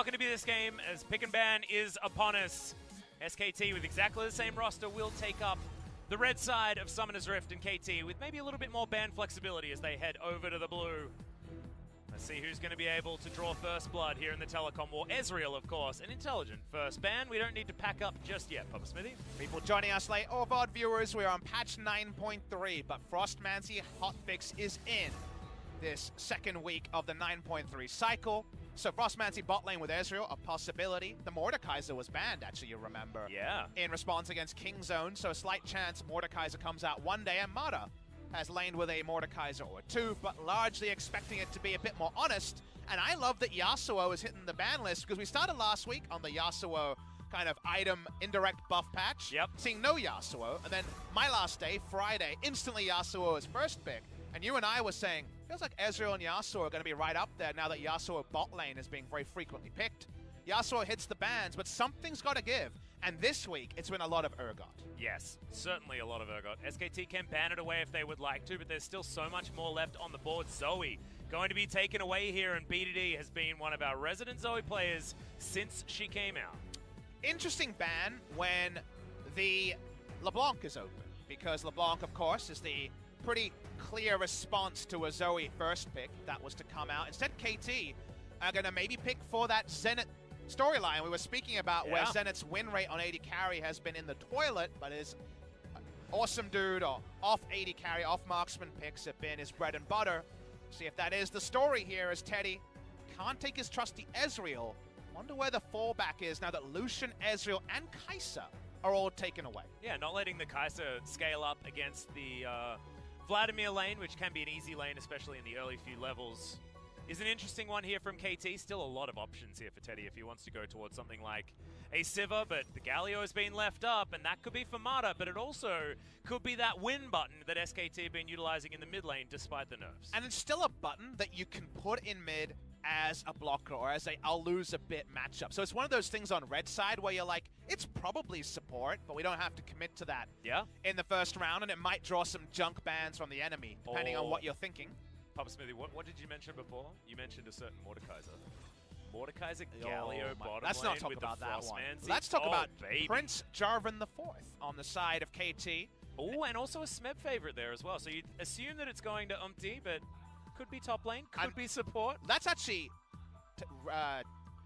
not going to be this game as pick and ban is upon us. SKT with exactly the same roster will take up the red side of Summoner's Rift and KT with maybe a little bit more ban flexibility as they head over to the blue. Let's see who's going to be able to draw first blood here in the Telecom War. Ezreal, of course, an intelligent first ban. We don't need to pack up just yet, Papa Smithy. People joining us late, or VOD viewers, we're on patch 9.3, but Frostmancy hotfix is in this second week of the 9.3 cycle. So Frostmancy bot lane with Ezreal, a possibility. The Mordekaiser was banned, actually, you remember. Yeah. In response against Kingzone, so a slight chance Mordekaiser comes out one day, and Mata has laned with a Mordekaiser or two, but largely expecting it to be a bit more honest. And I love that Yasuo is hitting the ban list, because we started last week on the Yasuo kind of item indirect buff patch, seeing no Yasuo, and then my last day, Friday, instantly Yasuo is first pick. And you and I were saying, feels like Ezreal and Yasuo are going to be right up there now that Yasuo bot lane is being very frequently picked. Yasuo hits the bans, but something's got to give. And this week, it's been a lot of Urgot. Yes, certainly a lot of Urgot. SKT can ban it away if they would like to, but there's still so much more left on the board. Zoe going to be taken away here, and BDD has been one of our resident Zoe players since she came out. Interesting ban when the LeBlanc is open, because LeBlanc, of course, is the pretty clear response to a Zoe first pick that was to come out. Instead, KT are going to maybe pick for that Zenith storyline we were speaking about, where Zenith's win rate on AD carry has been in the toilet, but his awesome dude or off AD carry, off marksman picks have been his bread and butter. See if that is the story here, as Teddy can't take his trusty Ezreal. Wonder where the fallback is now that Lucian, Ezreal, and Kai'Sa are all taken away. Yeah, not letting the Kai'Sa scale up against the Vladimir lane, which can be an easy lane, especially in the early few levels, is an interesting one here from KT. Still a lot of options here for Teddy if he wants to go towards something like a Sivir, but the Galio has been left up, and that could be for Mata, but it also could be that win button that SKT have been utilizing in the mid lane despite the nerfs. And it's still a button that you can put in mid as a blocker or as a I'll lose a bit matchup. So it's one of those things on red side where you're like, it's probably support, but we don't have to commit to that in the first round, and it might draw some junk bans from the enemy, depending on what you're thinking. Papa Smithy, what did you mention before? You mentioned a certain Mordekaiser. Mordekaiser Galio bottom Let's lane not talk with about the that one. Frostmancy. Let's talk about baby. Prince Jarvan IV on the side of KT. Oh, and also a Smeb favorite there as well. So you'd assume that it's going to Umpty, but could be top lane, could be support. Let's actually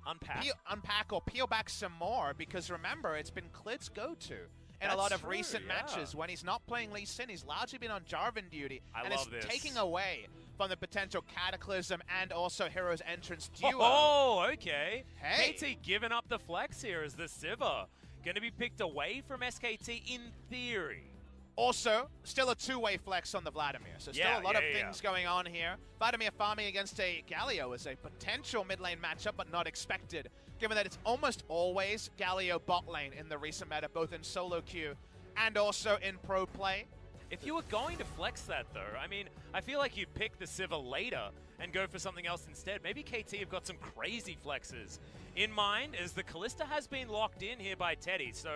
unpack or peel back some more, because remember, it's been Klid's go-to in a lot of recent matches. When he's not playing Lee Sin, he's largely been on Jarvan duty. And it's taking away from the potential Cataclysm and also Hero's Entrance duo. Oh, okay. Hey. KT giving up the flex here as the Sivir going to be picked away from SKT in theory. Also, still a two-way flex on the Vladimir. So still a lot of things going on here. Vladimir farming against a Galio is a potential mid lane matchup, but not expected, given that it's almost always Galio bot lane in the recent meta, both in solo queue and also in pro play. If you were going to flex that, though, I mean, I feel like you pick the Sivir later and go for something else instead. Maybe KT have got some crazy flexes in mind, as the Kalista has been locked in here by Teddy. So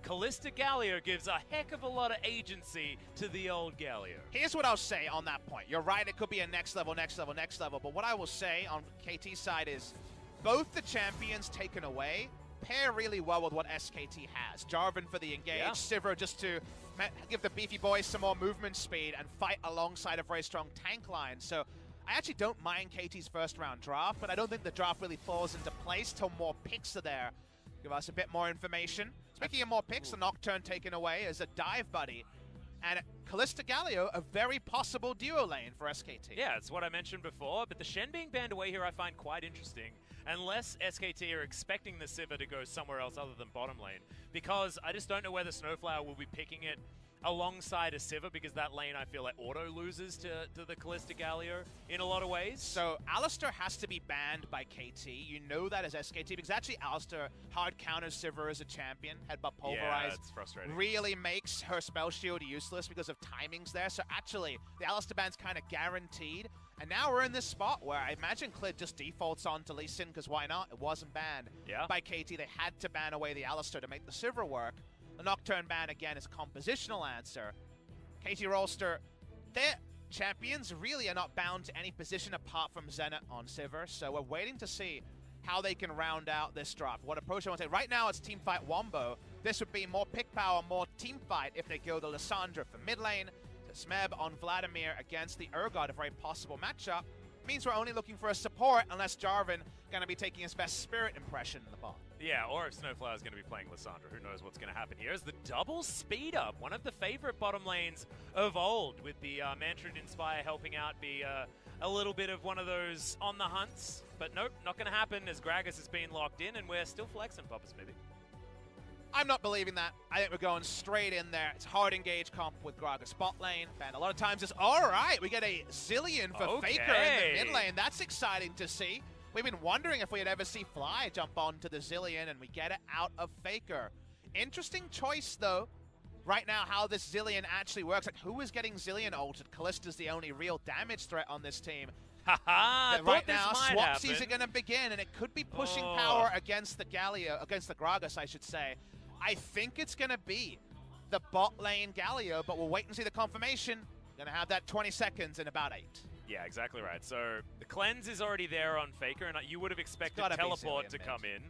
Kalista Galio gives a heck of a lot of agency to the old Galio. Here's what I'll say on that point. You're right, it could be a next level. But what I will say on KT's side is both the champions taken away pair really well with what SKT has. Jarvan for the engage, Sivir just to give the beefy boys some more movement speed and fight alongside a very strong tank line. So I actually don't mind KT's first round draft, but I don't think the draft really falls into place till more picks are there. Give us a bit more information. Speaking of more picks, the Nocturne taken away as a dive buddy. And Kalista Galio, a very possible duo lane for SKT. Yeah, it's what I mentioned before, but the Shen being banned away here I find quite interesting, unless SKT are expecting the Sivir to go somewhere else other than bottom lane, because I just don't know whether Snowflower will be picking it alongside a Sivir, because that lane I feel like auto loses to the Kalista Galio in a lot of ways. So Alistar has to be banned by KT. You know that as SKT, because actually Alistar hard counters Sivir as a champion. Headbutt Pulverize it's frustrating. Really makes her spell shield useless because of timings there. So actually, the Alistar ban's kind of guaranteed. And now we're in this spot where I imagine Klid just defaults on to Lee Sin, because why not? It wasn't banned by KT. They had to ban away the Alistar to make the Sivir work. The Nocturne ban, again, is a compositional answer. KT Rolster, their champions really are not bound to any position apart from Zenith on Sivir, so we're waiting to see how they can round out this draft. What approach I want to take. Right now, it's team fight Wombo. This would be more pick power, more team fight if they go the Lissandra for mid lane. Smeb on Vladimir against the Urgot, a very possible matchup. Means we're only looking for a support unless Jarvan going to be taking his best Spirit impression in the bot. Yeah, or if Snowflower's going to be playing Lissandra, who knows what's going to happen here. As the double speed up, one of the favorite bottom lanes of old, with the Mantra Inspire helping out be a little bit of one of those on the hunts. But nope, not going to happen as Gragas has been locked in, and we're still flexing, Papa Smithy. I'm not believing that. I think we're going straight in there. It's hard engage comp with Gragas bot lane. And a lot of times it's, all right, we get a Zilean for Faker in the mid lane. That's exciting to see. We've been wondering if we'd ever see Fly jump onto the Zilean, and we get it out of Faker. Interesting choice, though. Right now, how this Zilean actually works. Like, who is getting Zilean ulted? Kallista's the only real damage threat on this team. Right now, swapsies are going to begin, and it could be pushing power against the Galio, against the Gragas, I should say. I think it's going to be the bot lane Galio, but we'll wait and see the confirmation. Going to have that 20 seconds in about 8. Yeah, exactly right. So the cleanse is already there on Faker, and you would have expected Teleport to come in.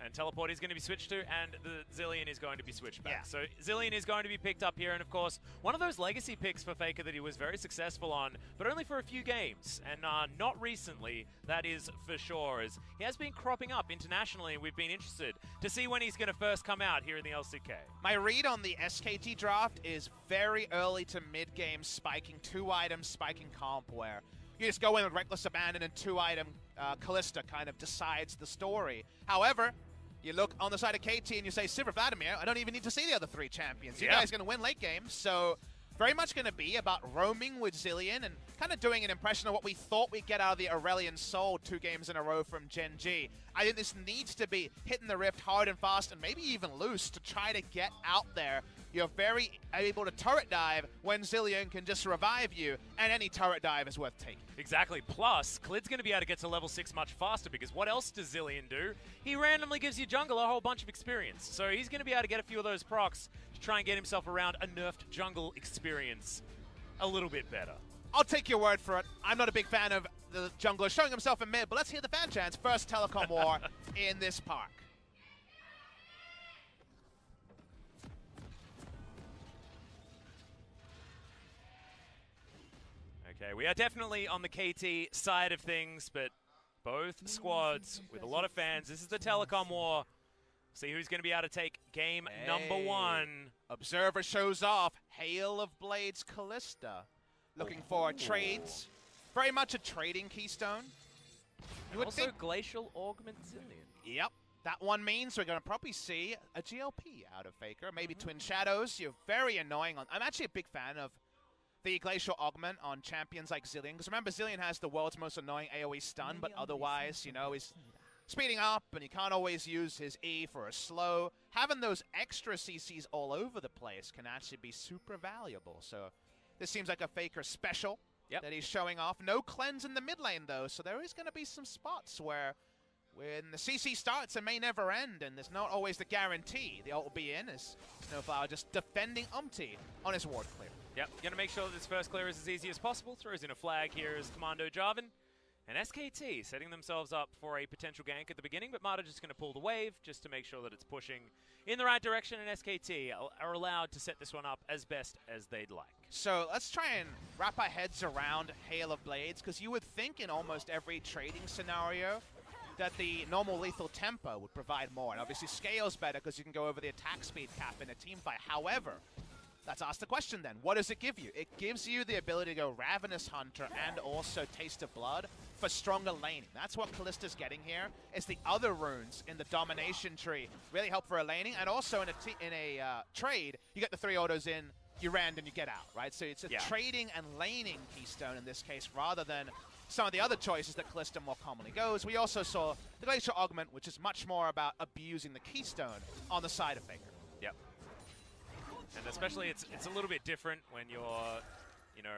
And Teleport is going to be switched to, and the Zilean is going to be switched back. Yeah. So Zilean is going to be picked up here, and of course, one of those legacy picks for Faker that he was very successful on, but only for a few games, and not recently, that is for sure, as he has been cropping up internationally, and we've been interested to see when he's going to first come out here in the LCK. My read on the SKT draft is very early to mid-game spiking, 2 items spiking comp, where you just go in with Reckless Abandon and 2-item Kalista kind of decides the story. However, you look on the side of KT and you say, Sivir Vladimir, I don't even need to see the other 3 champions. You guys are going to win late game. So very much going to be about roaming with Zilean and kind of doing an impression of what we thought we'd get out of the Aurelion Soul 2 games in a row from Gen G. I think this needs to be hitting the rift hard and fast and maybe even loose to try to get out there. You're very able to turret dive when Zilean can just revive you, and any turret dive is worth taking. Exactly. Plus, Klid's going to be able to get to level 6 much faster, because what else does Zilean do? He randomly gives you jungle a whole bunch of experience. So he's going to be able to get a few of those procs to try and get himself around a nerfed jungle experience a little bit better. I'll take your word for it. I'm not a big fan of the jungler showing himself in mid, but let's hear the fan chants. First Telecom war in this park. Okay, we are definitely on the KT side of things, but both squads with a lot of fans. This is the Telecom war. See who's going to be able to take game number 1. Observer shows off. Hail of Blades Kalista. Looking for trades. Very much a trading keystone. You would also think Glacial Augment Zilean. Yep. That one means we're going to probably see a GLP out of Faker. Maybe Twin Shadows. You're very annoying. I'm actually a big fan of the Glacial Augment on champions like Zilean. Because remember, Zilean has the world's most annoying AoE stun, but otherwise, you know, he's speeding up, and you can't always use his E for a slow. Having those extra CCs all over the place can actually be super valuable. So this seems like a Faker special that he's showing off. No cleanse in the mid lane, though, so there is going to be some spots where when the CC starts, it may never end, and there's not always the guarantee the ult will be in, as Snowflower just defending Umti on his ward clear. Yep, going to make sure that this first clear is as easy as possible. Throws in a flag here as Commando Jarvan. And SKT setting themselves up for a potential gank at the beginning, but Mata just going to pull the wave just to make sure that it's pushing in the right direction, and SKT are allowed to set this one up as best as they'd like. So let's try and wrap our heads around Hail of Blades, because you would think in almost every trading scenario that the normal lethal tempo would provide more, and obviously scales better because you can go over the attack speed cap in a team fight. However, let's ask the question then. What does it give you? It gives you the ability to go Ravenous Hunter and also Taste of Blood for stronger laning. That's what Kallista's getting here, is the other runes in the Domination tree really help for a laning, and also in a trade, you get the 3 autos in, you rend, and you get out, right? So it's a trading and laning keystone in this case, rather than some of the other choices that Kalista more commonly goes. We also saw the Glacial Augment, which is much more about abusing the keystone on the side of Faker. Yep. And especially it's a little bit different when you're, you know,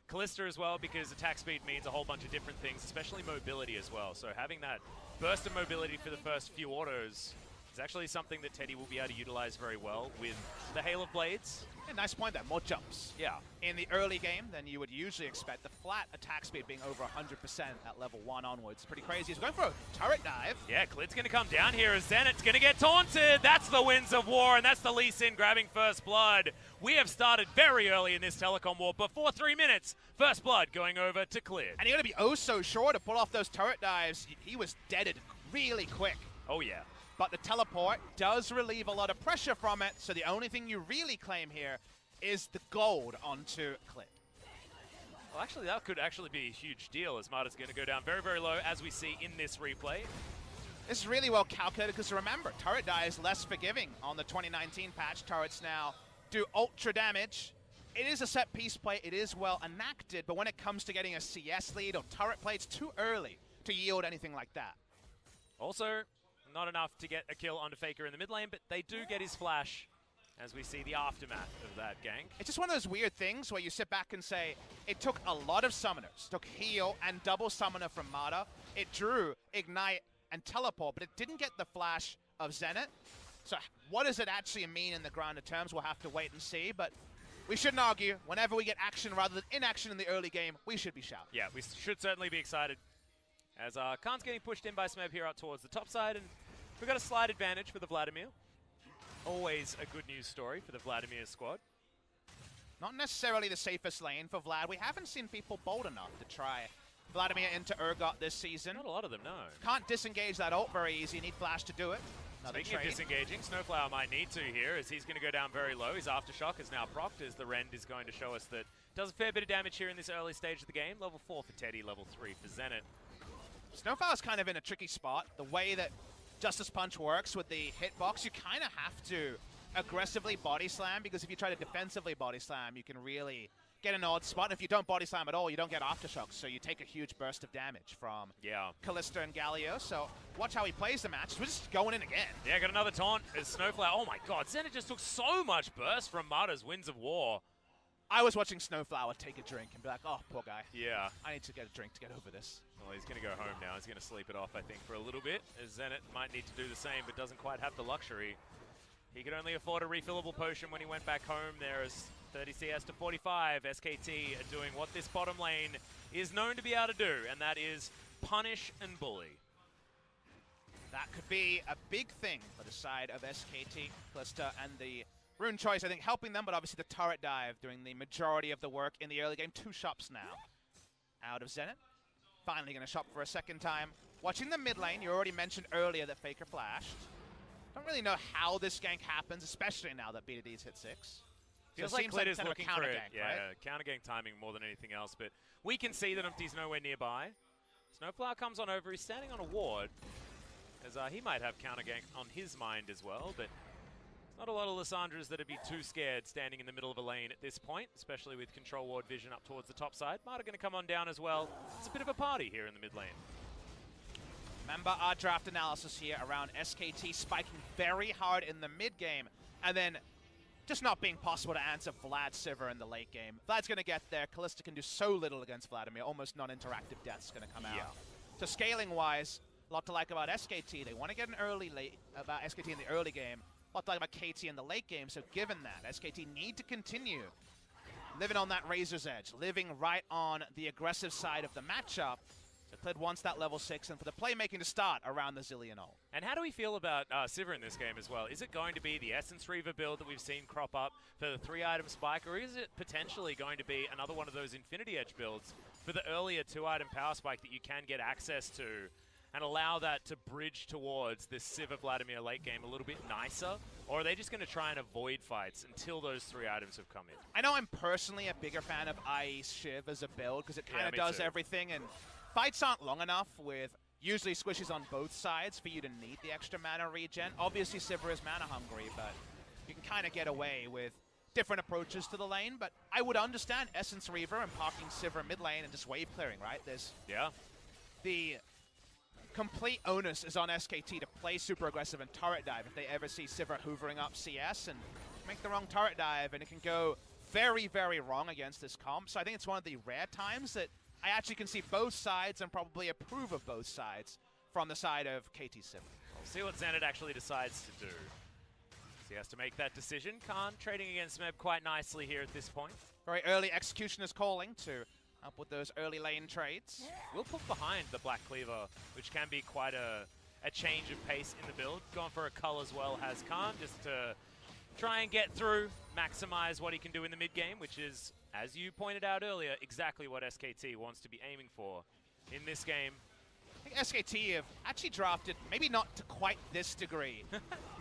Kalista as well, because attack speed means a whole bunch of different things, especially mobility as well. So having that burst of mobility for the first few autos It's actually something that Teddy will be able to utilize very well with the Hail of Blades. Yeah, nice point there, more jumps. Yeah. In the early game than you would usually expect. The flat attack speed being over 100% at level 1 onwards. Pretty crazy. He's going for a turret dive. Yeah, Klid's going to come down here as Zenit's going to get taunted. That's the Winds of War, and that's the Lee Sin grabbing first blood. We have started very early in this Telecom war. Before 3 minutes, first blood going over to Klid. And you're going to be oh so sure to pull off those turret dives. He was deaded really quick. Oh, yeah. But the teleport does relieve a lot of pressure from it, so the only thing you really claim here is the gold onto Klid. Well, actually, that could actually be a huge deal as Marta's going to go down very, very low, as we see in this replay. This is really well calculated, because remember, turret die is less forgiving on the 2019 patch. Turrets now do ultra damage. It is a set piece play, it is well enacted, but when it comes to getting a CS lead or turret play, it's too early to yield anything like that. Also, not enough to get a kill onto Faker in the mid lane, but they do get his flash as we see the aftermath of that gank. It's just one of those weird things where you sit back and say, it took a lot of summoners. It took heal and double summoner from Marta. It drew ignite and teleport, but it didn't get the flash of Zenit. So what does it actually mean in the grander terms? We'll have to wait and see, but we shouldn't argue. Whenever we get action rather than inaction in the early game, we should be shouting. Yeah, we should certainly be excited. As Khan's getting pushed in by Smeb here out towards the top side, and we've got a slight advantage for the Vladimir. Always a good news story for the Vladimir squad. Not necessarily the safest lane for Vlad. We haven't seen people bold enough to try Vladimir into Urgot this season. Not a lot of them, no. Can't disengage that ult very easy. You need flash to do it. Speaking of disengaging, Snowflower might need to here, as he's going to go down very low. His Aftershock is now procced, as the Rend is going to show us that does a fair bit of damage here in this early stage of the game. Level 4 for Teddy, level 3 for Zenit. Snowflower's kind of in a tricky spot. The way that Justice Punch works with the hitbox, you kind of have to aggressively body slam, because if you try to defensively body slam, you can really get an odd spot. If you don't body slam at all, you don't get Aftershocks, so you take a huge burst of damage from Kalista and Galio. So watch how he plays the match. We're just going in again. Yeah, got another taunt as Snowflower. Oh my god, Zenit just took so much burst from Marta's Winds of War. I was watching Snowflower take a drink and be like, oh, poor guy. Yeah. I need to get a drink to get over this. Well, he's going to go home now. He's going to sleep it off, I think, for a little bit, as Zenit might need to do the same, but doesn't quite have the luxury. He could only afford a refillable potion when he went back home there, as 30 CS to 45. SKT are doing what this bottom lane is known to be able to do, and that is punish and bully. That could be a big thing for the side of SKT, Kalista, and the Rune choice, I think, helping them, but obviously the turret dive doing the majority of the work in the early game. 2 shops now out of Zenit. Finally going to shop for a second time. Watching the mid lane, you already mentioned earlier that Faker flashed. Don't really know how this gank happens, especially now that BDD's hit 6. Feels so like Klid is kind of looking for it. gank, right? Counter gank timing more than anything else, but we can see that Umpty's nowhere nearby. Snowflower comes on over. He's standing on a ward, as he might have counter gank on his mind as well, but not a lot of Lissandras that'd be too scared standing in the middle of a lane at this point, especially with control ward vision up towards the top side. Marta going to come on down as well. It's a bit of a party here in the mid lane. Remember our draft analysis here around SKT spiking very hard in the mid game, and then just not being possible to answer Vlad Sivir in the late game. Vlad's going to get there. Kalista can do so little against Vladimir. Almost non-interactive death's going to come out. So scaling-wise, a lot to like about SKT. They want to get an early late about SKT in the early game. A lot to like about KT in the late game. So given that, SKT need to continue living on that razor's edge, living right on the aggressive side of the matchup. So Klid wants that level 6 and for the playmaking to start around the Zillion ult. And how do we feel about Sivir in this game as well? Is it going to be the Essence Reaver build that we've seen crop up for the 3-item spike, or is it potentially going to be another one of those Infinity Edge builds for the earlier 2-item power spike that you can get access to and allow that to bridge towards this Sivir Vladimir late game a little bit nicer? Or are they just going to try and avoid fights until those 3 items have come in? I know I'm personally a bigger fan of IE Shiv as a build because it kind of does everything, and fights aren't long enough with usually squishes on both sides for you to need the extra mana regen. Obviously Sivir is mana hungry, but you can kind of get away with different approaches to the lane. But I would understand Essence Reaver and parking Sivir mid lane and just wave clearing, right? There's the complete onus is on SKT to play super aggressive and turret dive if they ever see Sivir hoovering up CS and make the wrong turret dive, and it can go very, very wrong against this comp. So I think it's one of the rare times that I actually can see both sides and probably approve of both sides from the side of KT Sivir. See what Zenit actually decides to do. So he has to make that decision. Khan trading against Smeb quite nicely here at this point. Very early execution is calling to help with those early lane trades. We'll put behind the Black Cleaver, which can be quite a change of pace in the build. Going for a cull as well has Khan, just to try and get through, maximize what he can do in the mid game, which is, as you pointed out earlier, exactly what SKT wants to be aiming for in this game. I think SKT have actually drafted, maybe not to quite this degree,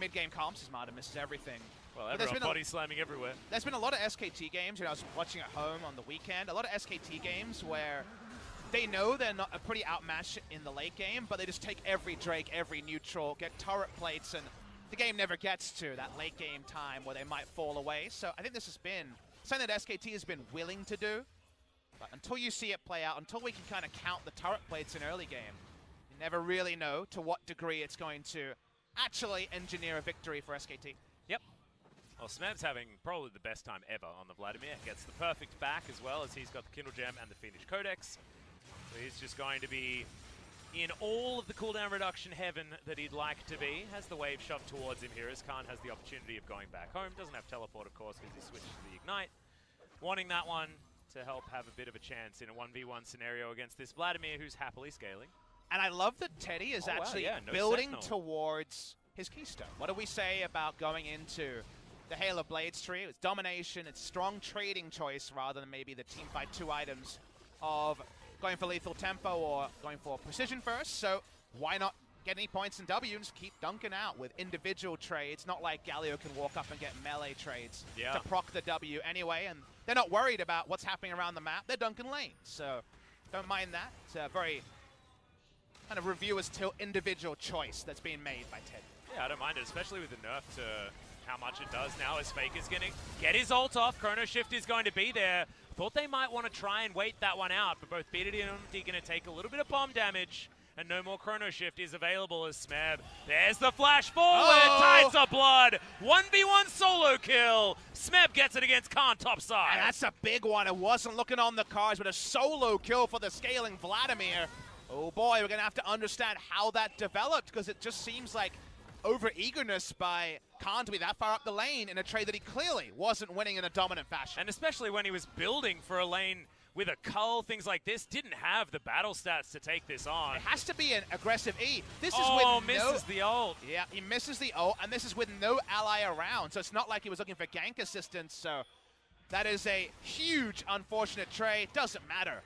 mid-game comps as Marta misses everything. Well, everyone body slamming everywhere. There's been a lot of SKT games, I was watching at home on the weekend, a lot of SKT games where they know they're not pretty outmatched in the late game, but they just take every Drake, every neutral, get turret plates, and the game never gets to that late game time where they might fall away. So I think this has been something that SKT has been willing to do. But until you see it play out, until we can kind of count the turret plates in early game, you never really know to what degree it's going to actually engineer a victory for SKT. Yep. Well, Smeb's having probably the best time ever on the Vladimir. Gets the perfect back as well, as he's got the Kindle Gem and the Fiendish Codex. So he's just going to be in all of the cooldown reduction heaven that he'd like to be. Has the wave shoved towards him here, as Khan has the opportunity of going back home. Doesn't have teleport, of course, because he switched to the Ignite. Wanting that one to help have a bit of a chance in a 1v1 scenario against this Vladimir, who's happily scaling. And I love that Teddy is actually building towards his keystone. What do we say about going into the Hail of Blades tree? It's domination, it's strong trading choice rather than maybe the team fight 2 items of going for lethal tempo or going for precision first. So why not get any points in W and just keep dunking out with individual trades? Not like Galio can walk up and get melee trades to proc the W anyway, and they're not worried about what's happening around the map. They're dunking lanes, so don't mind that. It's a very kind of reviewer's individual choice that's being made by Teddy. Yeah, I don't mind it, especially with the nerf to how much it does now, as Faker's going to get his ult off. Chrono Shift is going to be there. Thought they might want to try and wait that one out, but both BDD and Umti going to take a little bit of bomb damage, and no more Chrono Shift is available as Smeb. There's the flash forward, Tides of Blood, 1v1 solo kill. Smeb gets it against Khan topside. And that's a big one. It wasn't looking on the cards, but a solo kill for the scaling Vladimir. Oh boy, we're going to have to understand how that developed, because it just seems like over-eagerness by Khan to be that far up the lane in a trade that he clearly wasn't winning in a dominant fashion. And especially when he was building for a lane with a cull, things like this, didn't have the battle stats to take this on. It has to be an aggressive E. This is with misses the ult. Yeah, he misses the ult, and this is with no ally around, so it's not like he was looking for gank assistance, so that is a huge, unfortunate trade. Doesn't matter.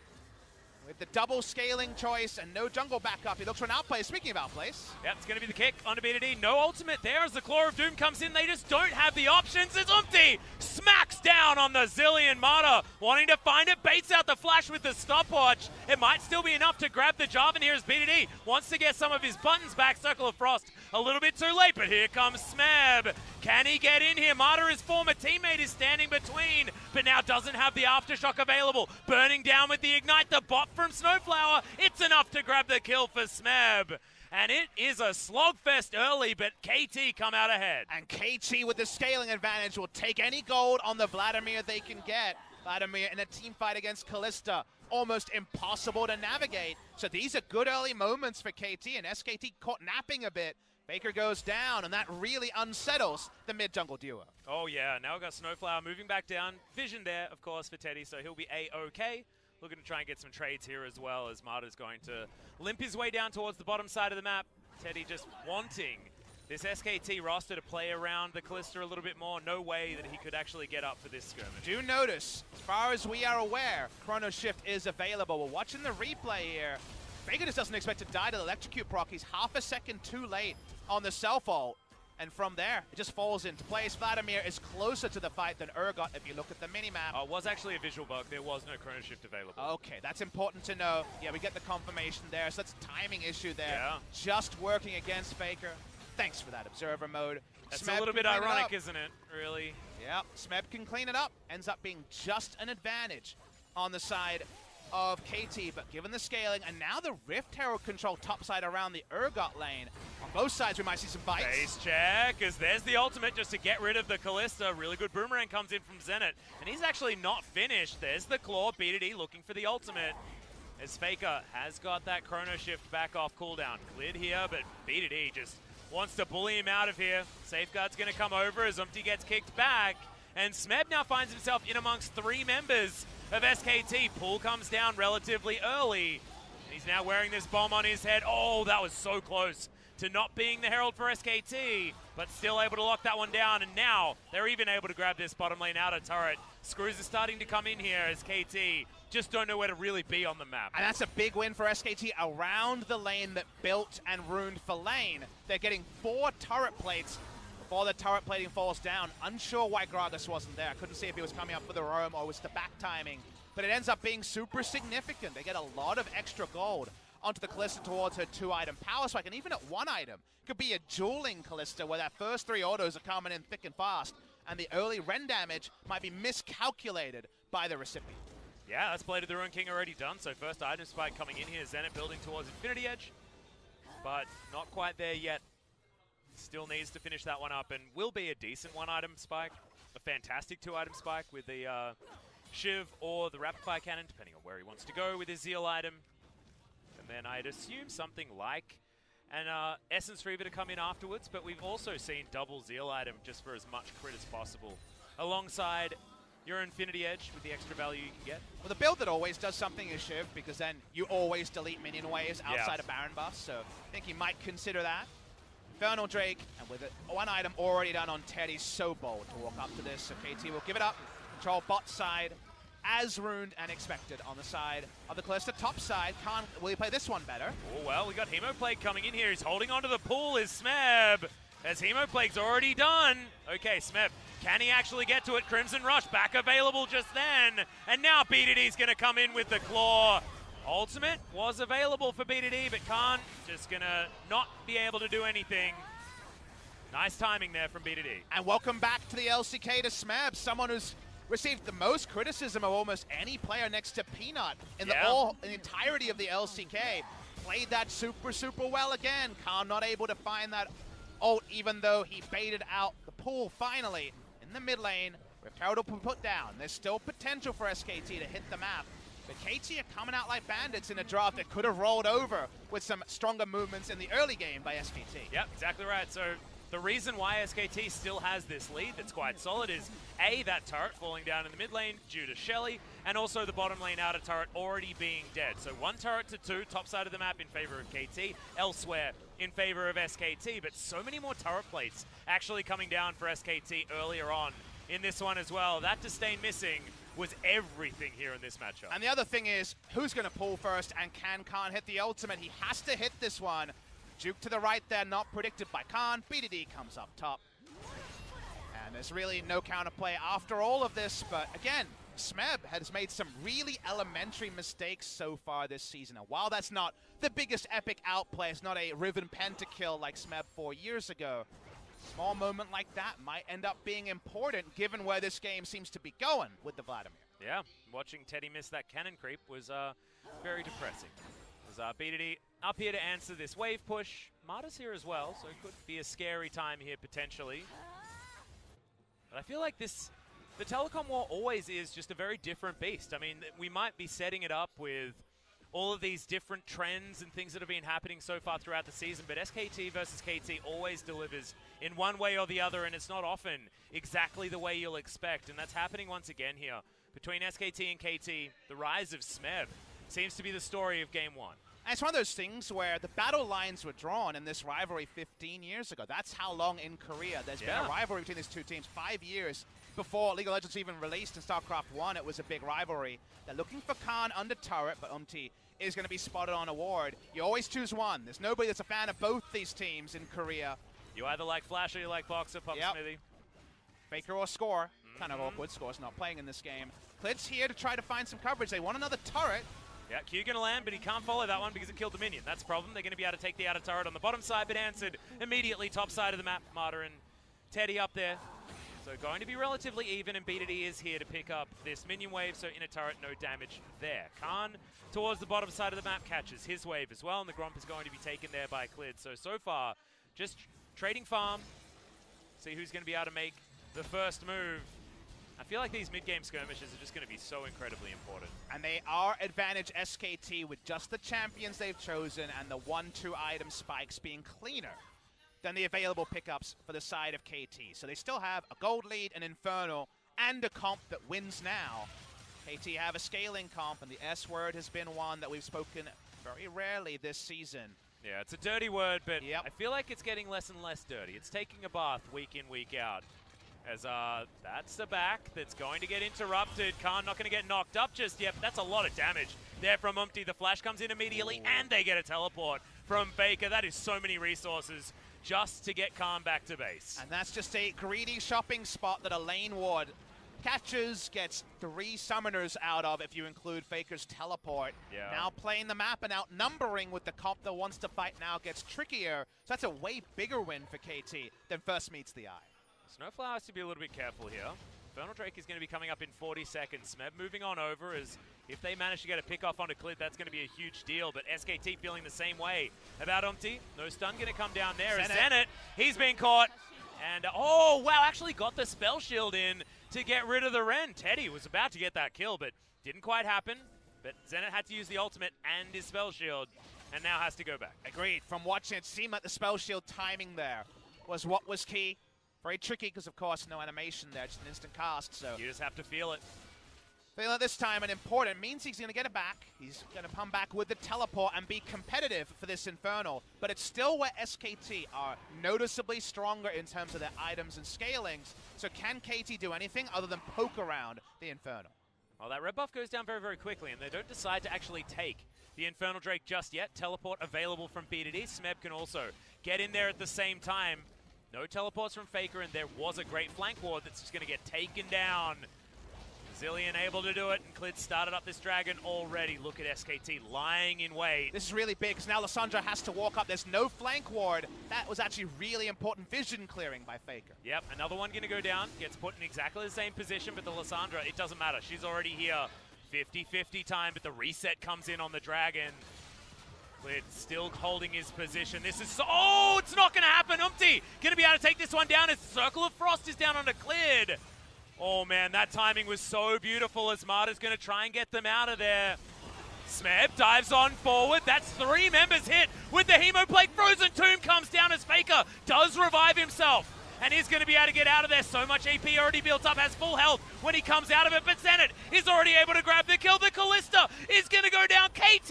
With the double scaling choice and no jungle backup, he looks for an outplay. Speaking of outplays. Yep, it's going to be the kick onto BDD. No ultimate there as the Claw of Doom comes in. They just don't have the options. As Umti smacks down on the Zillion Martyr, wanting to find it, baits out the flash with the stopwatch. It might still be enough to grab the Jarvan here as BDD wants to get some of his buttons back. Circle of Frost a little bit too late, but here comes Smeb. Can he get in here? Martyr, his former teammate, is standing between, but now doesn't have the Aftershock available. Burning down with the Ignite, the bot from Snowflower. It's enough to grab the kill for Smeb. And it is a slogfest early, but KT come out ahead. And KT with the scaling advantage will take any gold on the Vladimir they can get. Vladimir in a team fight against Kalista, almost impossible to navigate. So these are good early moments for KT, and SKT caught napping a bit. Baker goes down, and that really unsettles the mid-jungle duo. Oh yeah, now we've got Snowflower moving back down. Vision there, of course, for Teddy, so he'll be A-OK. Looking to try and get some trades here as well, as Marta's going to limp his way down towards the bottom side of the map. Teddy just wanting this SKT roster to play around the Kalista a little bit more. No way that he could actually get up for this skirmish. Do notice, as far as we are aware, Chrono Shift is available. We're watching the replay here. Vega just doesn't expect to die to the electrocute proc. He's half a second too late on the self-ult. And from there, it just falls into place. Vladimir is closer to the fight than Urgot if you look at the minimap. Oh, it was actually a visual bug. There was no Chrono Shift available. Okay, that's important to know. Yeah, we get the confirmation there, so that's a timing issue there. Yeah. Just working against Faker. Thanks for that observer mode. That's Smeb a little bit ironic, isn't it, really? Yeah, Smeb can clean it up. Ends up being just an advantage on the side of KT, but given the scaling, and now the Rift Herald control topside around the Urgot lane. On both sides, we might see some bites. Base check, as there's the ultimate just to get rid of the Kalista. Really good boomerang comes in from Zenit, and he's actually not finished. There's the Claw, BDD looking for the ultimate, as Faker has got that Chrono Shift back off cooldown. Cleared here, but BDD just wants to bully him out of here. Safeguard's going to come over as Umti gets kicked back. And Smeb now finds himself in amongst 3 members of SKT. Pool comes down relatively early. And he's now wearing this bomb on his head. Oh, that was so close to not being the Herald for SKT, but still able to lock that one down. And now they're even able to grab this bottom lane outer turret. Screws are starting to come in here as KT just don't know where to really be on the map. And that's a big win for SKT around the lane that built and ruined for lane. They're getting 4 turret plates before the turret plating falls down. Unsure why Gragas wasn't there. I couldn't see if he was coming up for the roam or was the back timing, but it ends up being super significant. They get a lot of extra gold onto the Kalista towards her 2-item power spike, and even at 1 item, could be a dueling Kalista where that first 3 autos are coming in thick and fast, and the early Ren damage might be miscalculated by the recipient. Yeah, that's Blade of the Ruin King already done, so first item spike coming in here. Zenit building towards Infinity Edge, but not quite there yet. Still needs to finish that one up, and will be a decent 1-item spike, a fantastic 2-item spike with the Shiv or the Rapid Fire Cannon, depending on where he wants to go with his Zeal item. And then I'd assume something like an Essence Reaver to come in afterwards, but we've also seen double Zeal item just for as much crit as possible, alongside your Infinity Edge with the extra value you can get. Well, the build that always does something is Shiv, because then you always delete minion waves outside of Baron buffs, so I think he might consider that. Infernal Drake, and with 1 item already done on Teddy, so bold to walk up to this, so KT will give it up, control bot side, as ruined and expected on the side of the Kalista. Top side, will he play this one better? Oh, well, we got Hemoplague coming in here. He's holding onto the pool is Smeb, as Hemoplague's already done. Okay, Smeb, can he actually get to it? Crimson Rush back available just then, and now BDD's going to come in with the claw. Ultimate was available for BDD, but Khan just going to not be able to do anything. Nice timing there from BDD. And welcome back to the LCK to Smeb, someone who's received the most criticism of almost any player next to Peanut in the entirety of the LCK. Played that super well again. Khan not able to find that ult, even though he baited out the pool finally in the mid lane. Reparo put down. There's still potential for SKT to hit the map, but KT are coming out like bandits in a draft that could have rolled over with some stronger movements in the early game by SKT. Yep, exactly right. So the reason why SKT still has this lead that's quite solid is A, that turret falling down in the mid lane due to Shelly, and also the bottom lane outer turret already being dead. So 1 turret to 2, top side of the map in favor of KT, elsewhere in favor of SKT, but so many more turret plates actually coming down for SKT earlier on in this one as well. That Disdain missing was everything here in this matchup. And the other thing is, who's going to pull first, and can Khan hit the ultimate? He has to hit this one. Juke to the right there, not predicted by Khan. BDD comes up top. And there's really no counterplay after all of this, but again, Smeb has made some really elementary mistakes so far this season. And while that's not the biggest epic outplay, it's not a Riven pentakill like Smeb 4 years ago, a small moment like that might end up being important given where this game seems to be going with the Vladimir. Yeah, watching Teddy miss that cannon creep was very depressing. BDD up here to answer this wave push. Marta's here as well, so it could be a scary time here potentially. But I feel like the Telecom War always is just a very different beast. I mean, we might be setting it up with all of these different trends and things that have been happening so far throughout the season, but SKT versus KT always delivers in one way or the other, and it's not often exactly the way you'll expect, and that's happening once again here. Between SKT and KT, the rise of Smeb seems to be the story of Game 1. And it's one of those things where the battle lines were drawn in this rivalry 15 years ago. That's how long in Korea there's been a rivalry between these two teams. 5 years before League of Legends even released in StarCraft 1, it was a big rivalry. They're looking for Khan under turret, but Umti is going to be spotted on a ward. You always choose one. There's nobody that's a fan of both these teams in Korea. You either like Flash or you like Boxer, Pop Smithy. Faker or Score. Kind of awkward. Score's not playing in this game. Clid's here to try to find some coverage. They want another turret. Yeah, Q going to land, but he can't follow that one because it killed the minion. That's a problem. They're going to be able to take the outer turret on the bottom side, but answered immediately top side of the map. Marta and Teddy up there. So going to be relatively even, and BDD is here to pick up this minion wave, so in a turret, no damage there. Khan towards the bottom side of the map catches his wave as well, and the Gromp is going to be taken there by Clid. So far, just trading farm, see who's going to be able to make the first move. I feel like these mid-game skirmishes are just going to be so incredibly important. And they are advantage SKT with just the champions they've chosen and the 1-2 item spikes being cleaner than the available pickups for the side of KT. So they still have a gold lead, an Infernal, and a comp that wins now. KT have a scaling comp, and the S word has been one that we've spoken very rarely this season. Yeah, it's a dirty word, but Yep. I feel like it's getting less and less dirty. It's taking a bath week in, week out. As that's the back that's going to get interrupted. Khan not going to get knocked up just yet, but that's a lot of damage there from Umpty. The flash comes in immediately, and they get a teleport from Faker. That is so many resources just to get Khan back to base. And that's just a greedy shopping spot that a lane ward catches, gets 3 summoners out of if you include Faker's teleport. Yeah. Now playing the map and outnumbering with the comp that wants to fight now gets trickier. So that's a way bigger win for KT than first meets the eye. Snowflower has to be a little bit careful here. Infernal Drake is going to be coming up in 40 seconds. Smeb moving on over, as if they manage to get a pick off onto Clid, that's going to be a huge deal. But SKT feeling the same way about Umpty. No stun going to come down there. Zenit, he's been caught. And, oh, wow, actually got the spell shield in to get rid of the Ren. Teddy was about to get that kill, but didn't quite happen. But Zenit had to use the ultimate and his spell shield, and now has to go back. Agreed. From watching, it seemed like the spell shield timing there was what was key. Very tricky because, of course, no animation there, just an instant cast. So You just have to feel it. feel it this time, and important means he's going to get it back. He's going to come back with the teleport and be competitive for this Infernal. But it's still where SKT are noticeably stronger in terms of their items and scalings. So can KT do anything other than poke around the Infernal? Well, that red buff goes down very, very quickly, and they don't decide to actually take the Infernal Drake just yet. Teleport available from B to D. Smeb can also get in there at the same time. No teleports from Faker, and there was a great flank ward that's just going to get taken down. Zillion able to do it, and Clid started up this dragon already. Look at SKT lying in wait. This is really big, because now Lissandra has to walk up. There's no flank ward. That was actually really important vision clearing by Faker. Yep, another one going to go down. Gets put in exactly the same position, but the Lissandra, it doesn't matter. She's already here. 50-50 time, but the reset comes in on the dragon. Clid still holding his position. This is oh, it's not going to happen. Umpty going to be able to take this one down as Circle of Frost is down onto Clid. Oh man, that timing was so beautiful as Marta's going to try and get them out of there. Smeb dives on forward. That's 3 members hit with the Hemoplate. Frozen Tomb comes down as Faker does revive himself. And he's going to be able to get out of there. So much AP already built up, has full health when he comes out of it. But Zenit is already able to grab the kill. The Callista is going to go down. KT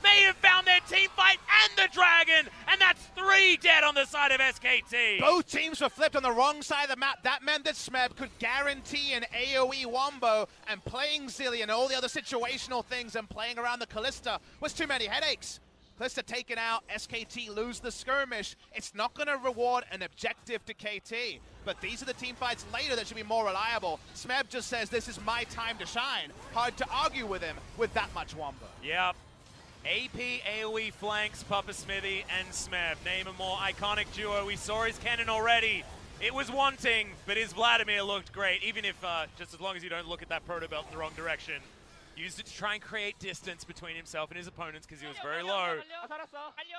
may have found their team fight and the dragon. And that's 3 dead on the side of SKT. Both teams were flipped on the wrong side of the map. That meant that Smeb could guarantee an AoE wombo. And playing Zillion and all the other situational things and playing around the Callista was too many headaches. Callista taken out, SKT lose the skirmish. It's not going to reward an objective to KT, but these are the team fights later that should be more reliable. Smeb just says, this is my time to shine. Hard to argue with him with that much wombo. Yep. AP, AoE flanks, Papa Smithy, and Smeb. Name a more iconic duo. We saw his cannon already. It was wanting, but his Vladimir looked great, even if, just as long as you don't look at that proto belt in the wrong direction. Used it to try and create distance between himself and his opponents because he was very low.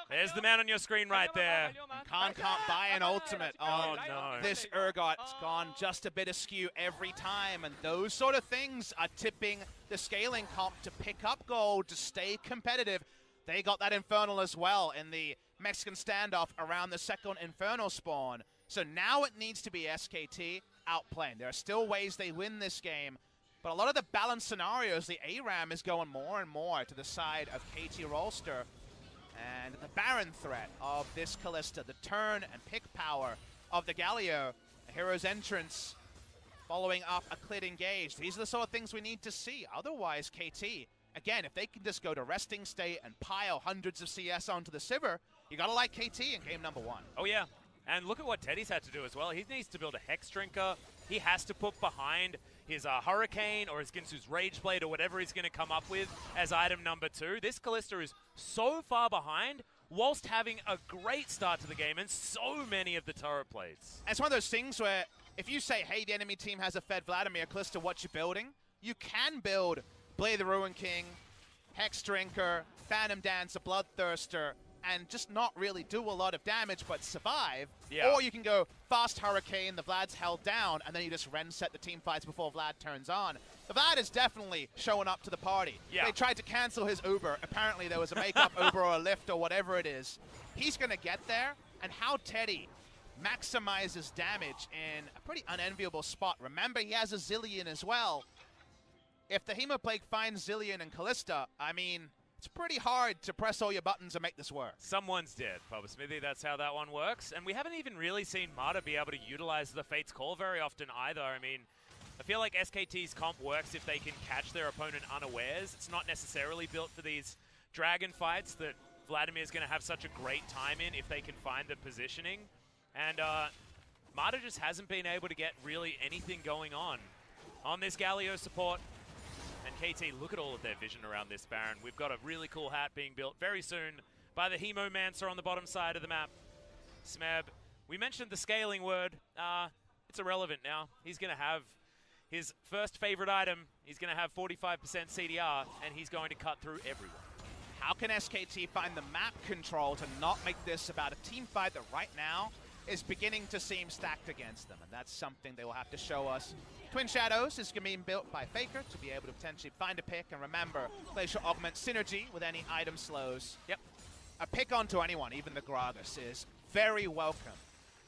There's the man on your screen right there. Khan can't buy an ultimate on no. this Urgot. It's gone just a bit askew every time, and those sort of things are tipping the scaling comp to pick up gold, to stay competitive. They got that Infernal as well in the Mexican standoff around the second Infernal spawn. So now it needs to be SKT outplaying. There are still ways they win this game, but a lot of the balanced scenarios, the ARAM is going more and more to the side of KT Rolster. And the Baron threat of this Callista, the turn and pick power of the Galio, the hero's entrance, following up a Clid engage. These are the sort of things we need to see. Otherwise, KT, again, if they can just go to resting state and pile hundreds of CS onto the Sivir, you gotta like KT in game number 1. Oh yeah, and look at what Teddy's had to do as well. He needs to build a Hex Drinker. He has to put behind his Hurricane or his Ginsu's Rage Blade or whatever he's going to come up with as item number 2. This Callista is so far behind whilst having a great start to the game and so many of the turret plates. It's one of those things where if you say, hey, the enemy team has a fed Vladimir, Callista, what you building? You can build Blade the Ruin King, Hex Drinker, Phantom Dancer, Bloodthirster, and just not really do a lot of damage but survive. Yeah. Or you can go fast Hurricane, the Vlad's held down, and then you just reset the team fights before Vlad turns on. The Vlad is definitely showing up to the party. Yeah. They tried to cancel his Uber. Apparently there was a makeup Uber or a Lyft or whatever it is. He's going to get there, and how Teddy maximizes damage in a pretty unenviable spot. Remember, he has a Zillion as well. If the Hemoplague finds Zillion and Callista, I mean, it's pretty hard to press all your buttons and make this work. Someone's dead, Papa Smithy. That's how that one works. And we haven't even really seen Mata be able to utilize the Fate's Call very often either. I mean, I feel like SKT's comp works if they can catch their opponent unawares. It's not necessarily built for these dragon fights that Vladimir's going to have such a great time in if they can find the positioning. And Mata just hasn't been able to get really anything going on this Galio support. And KT, look at all of their vision around this Baron. We've got a really cool hat being built very soon by the Hemomancer on the bottom side of the map. Smeb, we mentioned the scaling word. It's irrelevant now. He's going to have his first favorite item. He's going to have 45% CDR, and he's going to cut through everyone. How can SKT find the map control to not make this about a team fight that right now is beginning to seem stacked against them? And that's something they will have to show us. Twin Shadows is being built by Faker to be able to potentially find a pick. And remember, Glacial Augment synergy with any item slows. Yep. A pick onto anyone, even the Gragas, is very welcome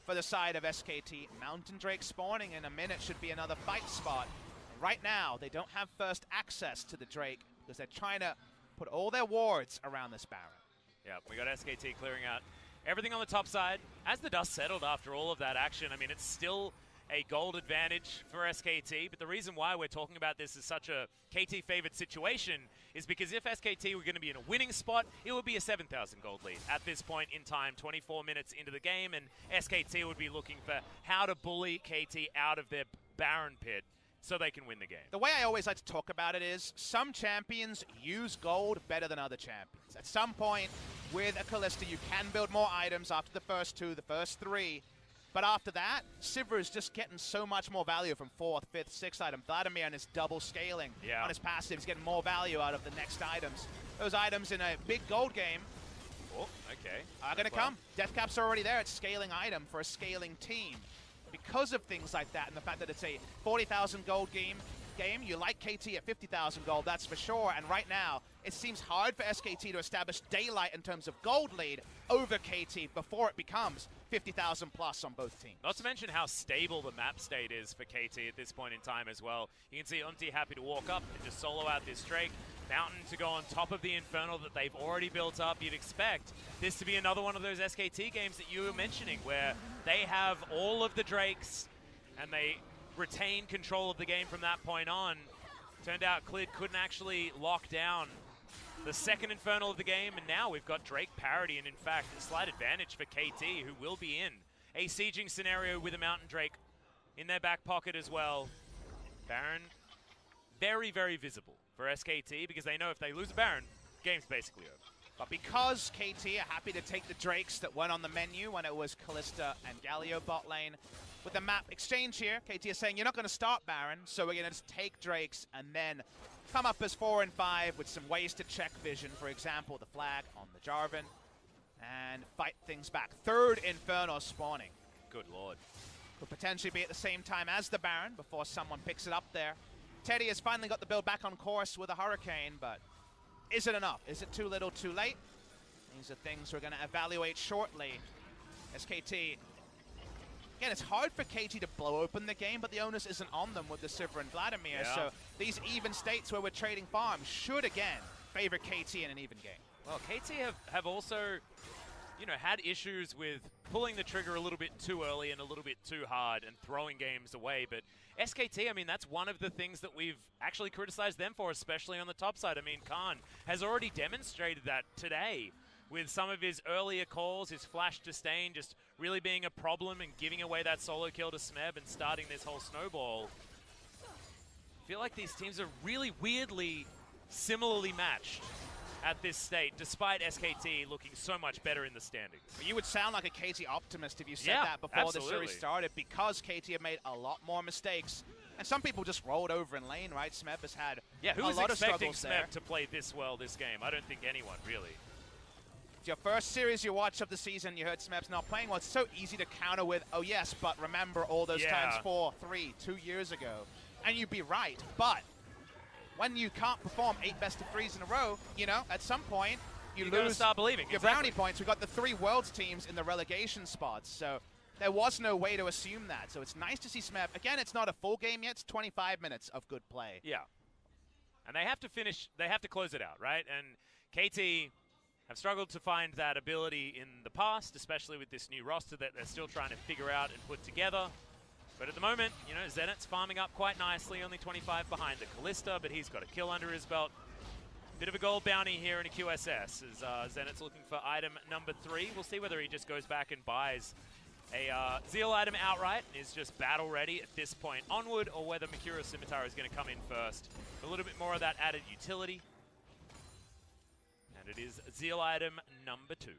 for the side of SKT. Mountain Drake spawning in a minute should be another fight spot. And right now, they don't have first access to the Drake because they're trying to put all their wards around this Baron. Yeah, we got SKT clearing out everything on the top side. As the dust settled after all of that action, I mean, it's still a gold advantage for SKT, but the reason why we're talking about this as such a KT-favored situation is because if SKT were going to be in a winning spot, it would be a 7,000 gold lead at this point in time, 24 minutes into the game, and SKT would be looking for how to bully KT out of their Baron pit so they can win the game. The way I always like to talk about it is some champions use gold better than other champions. At some point with a Callista, you can build more items after the first two, the first three. But after that, Sivir is just getting so much more value from 4th, 5th, 6th item. Vladimir and his double scaling on his passive is getting more value out of the next items. Those items in a big gold game are going to come. Death Caps are already there. It's scaling item for a scaling team. Because of things like that and the fact that it's a 40,000 gold game, you like KT at 50,000 gold, that's for sure. And right now, it seems hard for SKT to establish daylight in terms of gold lead over KT before it becomes 50,000 plus on both teams. Not to mention how stable the map state is for KT at this point in time as well. You can see Unti happy to walk up and just solo out this Drake. Mountain to go on top of the Infernal that they've already built up. You'd expect this to be another one of those SKT games that you were mentioning where they have all of the Drakes and they retain control of the game from that point on. Turned out Clid couldn't actually lock down the second Infernal of the game, and now we've got Drake parity, and in fact, a slight advantage for KT, who will be in a sieging scenario with a Mountain Drake in their back pocket as well. Baron, very, very visible for SKT, because they know if they lose a Baron, game's basically over. But because KT are happy to take the Drakes that went on the menu when it was Callista and Galio bot lane, with the map exchange here, KT is saying, you're not going to start Baron, so we're going to just take Drakes and then come up as 4 and 5 with some ways to check vision. For example, the flag on the Jarvan, and fight things back. Third Inferno spawning. Good lord. Could potentially be at the same time as the Baron before someone picks it up there. Teddy has finally got the build back on course with a Hurricane, but is it enough? Is it too little, too late? These are things we're going to evaluate shortly. As KT, again, it's hard for KT to blow open the game, but the onus isn't on them with the Sivir and Vladimir. Yeah. So these even states where we're trading farms should, again, favor KT in an even game. Well, KT have also, you know, had issues with pulling the trigger a little bit too early and a little bit too hard and throwing games away. But SKT, I mean, that's one of the things that we've actually criticized them for, especially on the top side. I mean, Khan has already demonstrated that today with some of his earlier calls, his flash disdain just really being a problem and giving away that solo kill to Smeb and starting this whole snowball. I feel like these teams are really weirdly similarly matched at this state, despite SKT looking so much better in the standings. You would sound like a KT optimist if you said that before the series started, because KT have made a lot more mistakes. And some people just rolled over in lane, right? Smeb has had who a was lot of expecting struggles Smeb there. to play this well this game? I don't think anyone, really. It's your first series you watch of the season, you heard Smeb's not playing well. It's so easy to counter with, oh yes, but remember all those times 4, 3, 2 years ago. And you'd be right, but when you can't perform 8 best-of-3s in a row, you know, at some point, you gotta lose start believing. your Exactly. brownie points. We got the 3 Worlds teams in the relegation spots, so there was no way to assume that. So it's nice to see Smeb. Again, it's not a full game yet. It's 25 minutes of good play. Yeah. And they have to finish, they have to close it out, right? And KT have struggled to find that ability in the past, especially with this new roster that they're still trying to figure out and put together. But at the moment, you know, Zenit's farming up quite nicely, only 25 behind the Callista, but he's got a kill under his belt. Bit of a gold bounty here in a QSS as Zenit's looking for item number 3. We'll see whether he just goes back and buys a Zeal item outright and is just battle ready at this point onward, or whether Mikura's Scimitar is going to come in first. A little bit more of that added utility. And it is Zeal item number 2.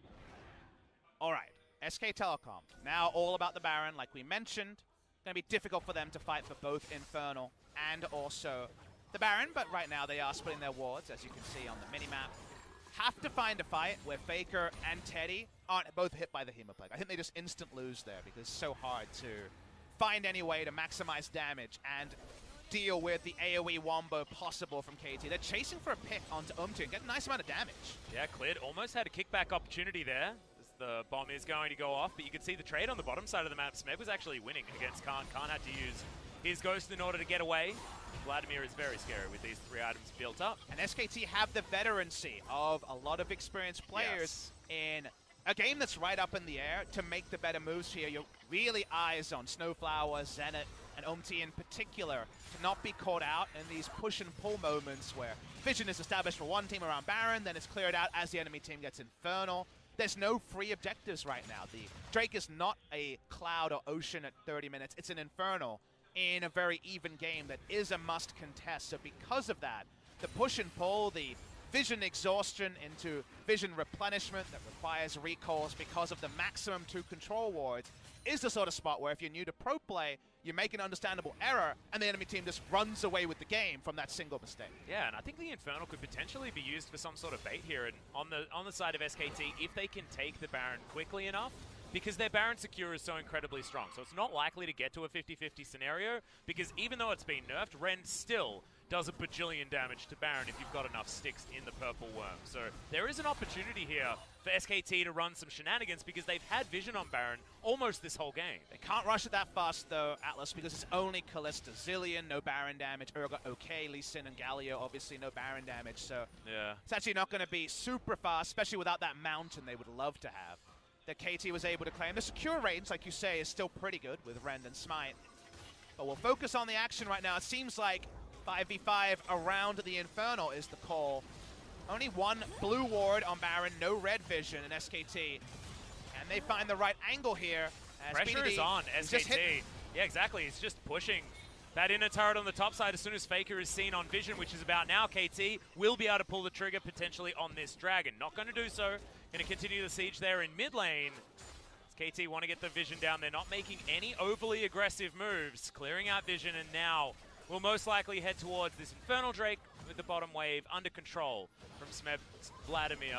All right, SK Telecom. Now all about the Baron, like we mentioned. Going to be difficult for them to fight for both Infernal and also the Baron, but right now they are splitting their wards, as you can see on the minimap. Have to find a fight where Faker and Teddy aren't both hit by the Hemoplague. I think they just instant lose there because it's so hard to find any way to maximize damage and deal with the AoE wombo possible from KT. They're chasing for a pick onto Umti and get a nice amount of damage. Yeah, cleared. Almost had a kickback opportunity there. The bomb is going to go off, but you can see the trade on the bottom side of the map. Smeb was actually winning against Khan. Khan had to use his Ghost in order to get away. Vladimir is very scary with these 3 items built up. And SKT have the veterancy of a lot of experienced players in a game that's right up in the air to make the better moves here. You're really eyes on Snowflower, Zenit, and Umti in particular to not be caught out in these push and pull moments where vision is established for one team around Baron, then it's cleared out as the enemy team gets Infernal. There's no free objectives right now. The Drake is not a cloud or ocean at 30 minutes. It's an Infernal in a very even game that is a must contest. So because of that, the push and pull, the vision exhaustion into vision replenishment that requires recalls because of the maximum 2 control wards is the sort of spot where if you're new to pro play, you make an understandable error and the enemy team just runs away with the game from that single mistake. Yeah, and I think the Infernal could potentially be used for some sort of bait here. And on the side of SKT, if they can take the Baron quickly enough, because their Baron secure is so incredibly strong. So it's not likely to get to a 50-50 scenario, because even though it's been nerfed, Ren still does a bajillion damage to Baron if you've got enough sticks in the Purple Worm. So there is an opportunity here for SKT to run some shenanigans because they've had vision on Baron almost this whole game. They can't rush it that fast, though, Atlas, because it's only Callista. Zillion, no Baron damage. Urgot, okay. Lee Sin and Galio, obviously no Baron damage. So yeah, it's actually not going to be super fast, especially without that mountain they would love to have that KT was able to claim. The secure range, like you say, is still pretty good with Rend and Smite. But we'll focus on the action right now. It seems like 5v5 around the Infernal is the call. Only 1 blue ward on Baron, no red vision in SKT. And they find the right angle here. As pressure BDD is on SKT. Yeah, exactly. It's just pushing that inner turret on the top side. As soon as Faker is seen on vision, which is about now, KT will be able to pull the trigger potentially on this Dragon. Not going to do so. Going to continue the siege there in mid lane. As KT want to get the vision down. They're not making any overly aggressive moves. Clearing out vision, and now will most likely head towards this Infernal Drake with the bottom wave under control from Smeb's Vladimir.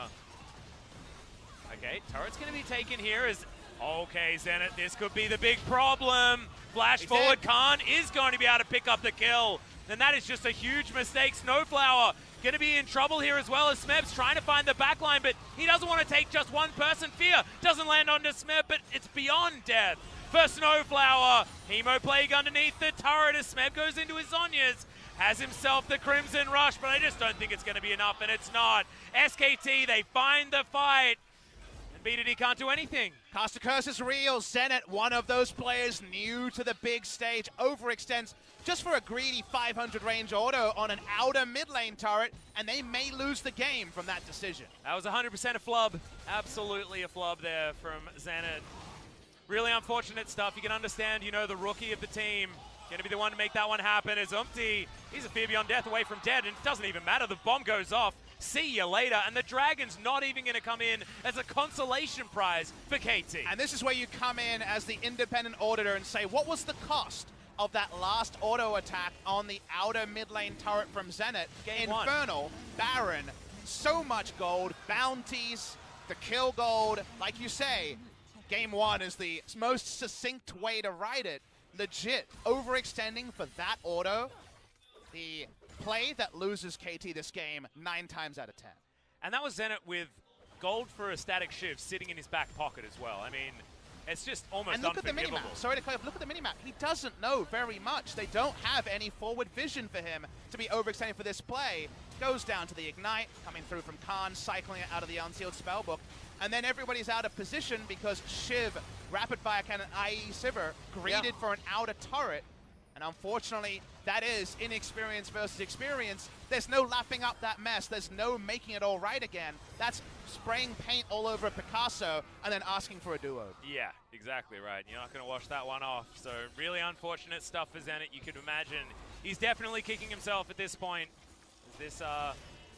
Okay, turret's going to be taken here as... Okay, Zenit, this could be the big problem. Flash forward, Khan is going to be able to pick up the kill. Then that is just a huge mistake. Snowflower going to be in trouble here as well as Smeb's trying to find the backline, but he doesn't want to take just one person. Fear doesn't land onto Smeb, but it's beyond death for Snowflower. Hemo Plague underneath the turret as Smeb goes into his Zhonya's. Has himself the Crimson Rush, but I just don't think it's going to be enough, and it's not. SKT, they find the fight. BDD can't do anything. Caster Curse is real. Zenit, one of those players new to the big stage, overextends just for a greedy 500 range auto on an outer mid lane turret, and they may lose the game from that decision. That was 100% a flub. Absolutely a flub there from Zenit. Really unfortunate stuff. You can understand, you know, the rookie of the team going to be the one to make that one happen is Umti. He's a fear beyond death away from dead, and it doesn't even matter. The bomb goes off. See you later. And the Dragon's not even going to come in as a consolation prize for KT. And this is where you come in as the independent auditor and say, what was the cost of that last auto attack on the outer mid lane turret from Zenit? Game Infernal, Baron, so much gold, bounties, the kill gold. Like you say, game 1 is the most succinct way to write it. Legit, overextending for that auto. The play that loses KT this game 9 times out of 10. And that was Zenit with gold for a static shiv sitting in his back pocket as well. I mean, it's just almost and look at the unforgivable. minimap. Sorry to cut off. Look at the minimap. He doesn't know very much. They don't have any forward vision for him to be overextended for this play. Goes down to the Ignite, coming through from Khan, cycling it out of the unsealed spellbook. And then everybody's out of position because Shiv, Rapid Fire Cannon, i.e. Sivir, greeted for an outer turret. And unfortunately, that is inexperience versus experience. There's no lapping up that mess. There's no making it all right again. That's spraying paint all over Picasso and then asking for a duo. Yeah, exactly right. You're not going to wash that one off. So really unfortunate stuff for Zenit. You could imagine he's definitely kicking himself at this point. This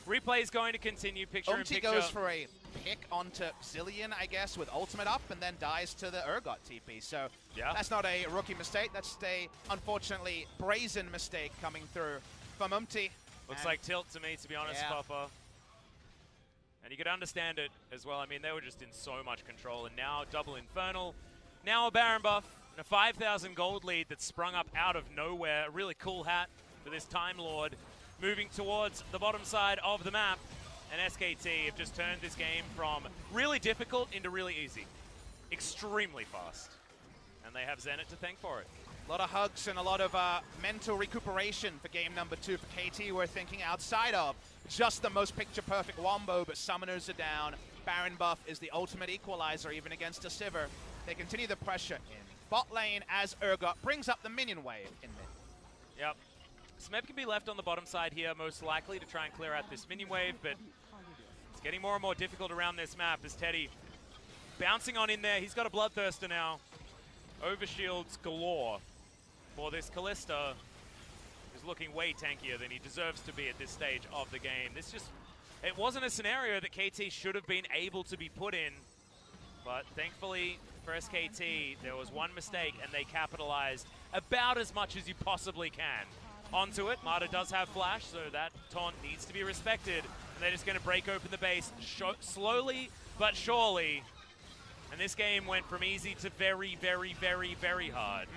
replay is going to continue picture in picture. Goes for a pick onto Zillion, I guess, with ultimate up, and then dies to the Urgot TP. So yeah, that's not a rookie mistake. That's a, unfortunately, brazen mistake coming through from Umti. Looks like tilt to me, to be honest, Papa. And you could understand it as well. I mean, they were just in so much control. And now double Infernal. Now a Baron buff. And a 5,000 gold lead that's sprung up out of nowhere. A really cool hat for this Time Lord. Moving towards the bottom side of the map. And SKT have just turned this game from really difficult into really easy. Extremely fast. And they have Zenit to thank for it. A lot of hugs and a lot of mental recuperation for game number 2 for KT. We're thinking outside of just the most picture-perfect wombo, but summoners are down. Baron buff is the ultimate equalizer, even against a Sivir. They continue the pressure in bot lane as Urgot brings up the minion wave in mid. Yep. Smeb can be left on the bottom side here, most likely, to try and clear out this minion wave, but it's getting more and more difficult around this map as Teddy bouncing on in there. He's got a Bloodthirster now. Overshields galore for this Kalista, who's looking way tankier than he deserves to be at this stage of the game. It wasn't a scenario that KT should have been able to be put in, but thankfully for SKT, there was one mistake and they capitalized about as much as you possibly can onto it. Marta does have flash, so that taunt needs to be respected, and they're just going to break open the base slowly but surely. And this game went from easy to very, very, very, very hard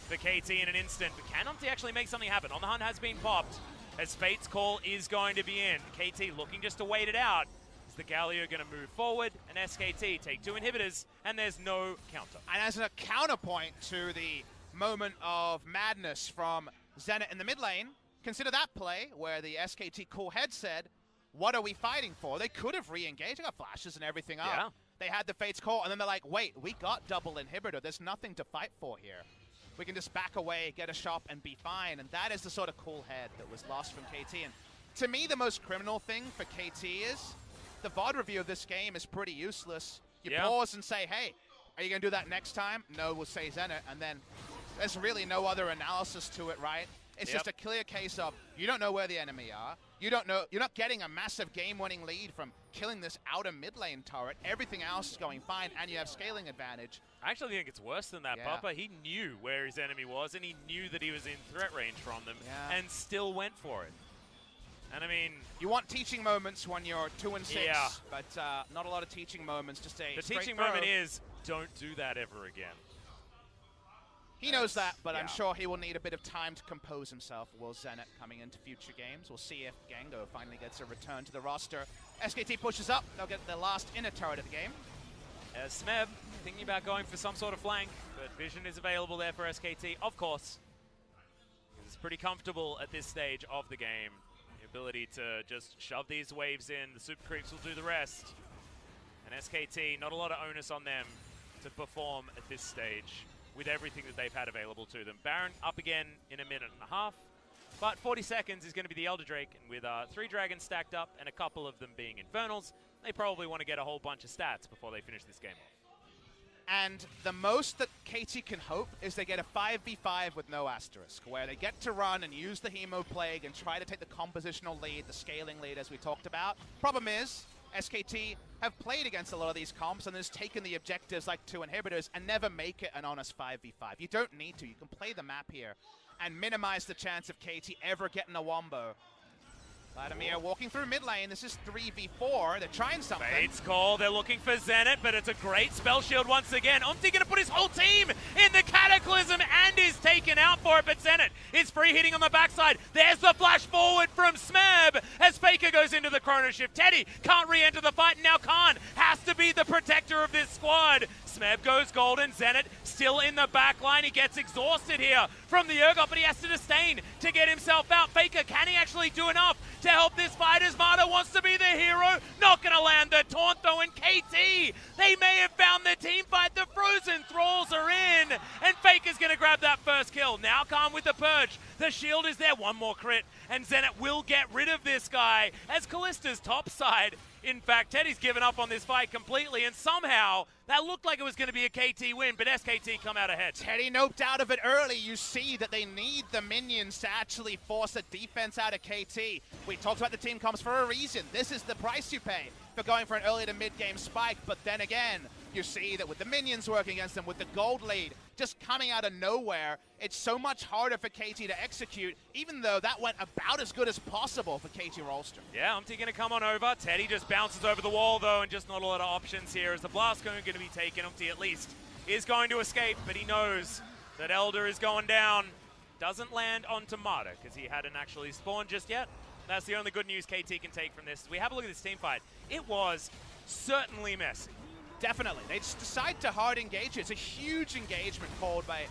for KT in an instant. But can Umti actually make something happen? On the Hunt has been popped as Fate's Call is going to be in. KT looking just to wait it out. Is the Galio going to move forward? And SKT take 2 inhibitors, and there's no counter. And as a counterpoint to the moment of madness from Zenit in the mid lane, consider that play where the SKT cool head said, what are we fighting for? They could have re-engaged. They got flashes and everything up. Yeah. They had the Fate's Call, and then they're like, wait, we got double inhibitor. There's nothing to fight for here. We can just back away, get a shop, and be fine. And that is the sort of cool head that was lost from KT. And to me, the most criminal thing for KT is the VOD review of this game is pretty useless. You pause and say, hey, are you going to do that next time? No, we'll say Zenit. And then there's really no other analysis to it, right? It's just a clear case of you don't know where the enemy are. You don't know. You're not getting a massive game-winning lead from killing this outer mid lane turret. Everything else is going fine, and you have scaling advantage. I actually think it's worse than that, Papa. He knew where his enemy was, and he knew that he was in threat range from them, and still went for it. And I mean, you want teaching moments when you're 2 and 6, but not a lot of teaching moments. Just a the teaching moment is don't do that ever again. He knows that, but I'm sure he will need a bit of time to compose himself. Will Zenit coming into future games? We'll see if Gango finally gets a return to the roster. SKT pushes up. They'll get the last inner turret of the game. Smeb thinking about going for some sort of flank, but vision is available there for SKT, of course. It's pretty comfortable at this stage of the game. The ability to just shove these waves in. The super creeps will do the rest. And SKT, not a lot of onus on them to perform at this stage with everything that they've had available to them. Baron up again in a minute and a half, but 40 seconds is going to be the Elder Drake, and with 3 dragons stacked up and a couple of them being Infernals, they probably want to get a whole bunch of stats before they finish this game off. And the most that KT can hope is they get a 5v5 with no asterisk, where they get to run and use the Hemo Plague and try to take the compositional lead, the scaling lead, as we talked about. Problem is, SKT have played against a lot of these comps and has taken the objectives like 2 inhibitors and never make it an honest 5v5. You don't need to. You can play the map here and minimize the chance of KT ever getting a wombo. Vladimir walking through mid lane. This is 3v4. They're trying something. Fate's Call. They're looking for Zenit, but it's a great spell shield once again. Umti going to put his whole team in the Cataclysm and is taken out for it, but Zenit It's free hitting on the backside. There's the flash forward from Smeb as Faker goes into the chrono shift. Teddy can't re-enter the fight, and now Khan has to be the protector of this squad. Smeb goes golden. Zenit still in the back line. He gets exhausted here from the Urgot, but he has to disdain to get himself out. Faker, can he actually do enough to help this fight as Mata wants to be the hero? Not going to land the taunt though, and KT, they may have found the team fight. The Frozen Thralls are in, and Faker's going to grab that first kill. Now Khan with the Purge. The shield is there. One more crit, and Zenit will get rid of this guy as Kallista's top side. In fact, Teddy's given up on this fight completely, and somehow that looked like it was going to be a KT win, but SKT come out ahead. Teddy noped out of it early. You see that they need the minions to actually force a defense out of KT. We talked about the team comps for a reason. This is the price you pay for going for an early to mid-game spike, but then again, you see that with the minions working against them, with the gold lead just coming out of nowhere, it's so much harder for KT to execute, even though that went about as good as possible for KT Rolster. Yeah, Umpty going to come on over. Teddy just bounces over the wall, though, and just not a lot of options here as the blast going to be taken. Umpty, at least, is going to escape, but he knows that Elder is going down. Doesn't land onto Mata, because he hadn't actually spawned just yet. That's the only good news KT can take from this. As we have a look at this team fight, it was certainly messy. Definitely. They just decide to hard engage. It's a huge engagement called by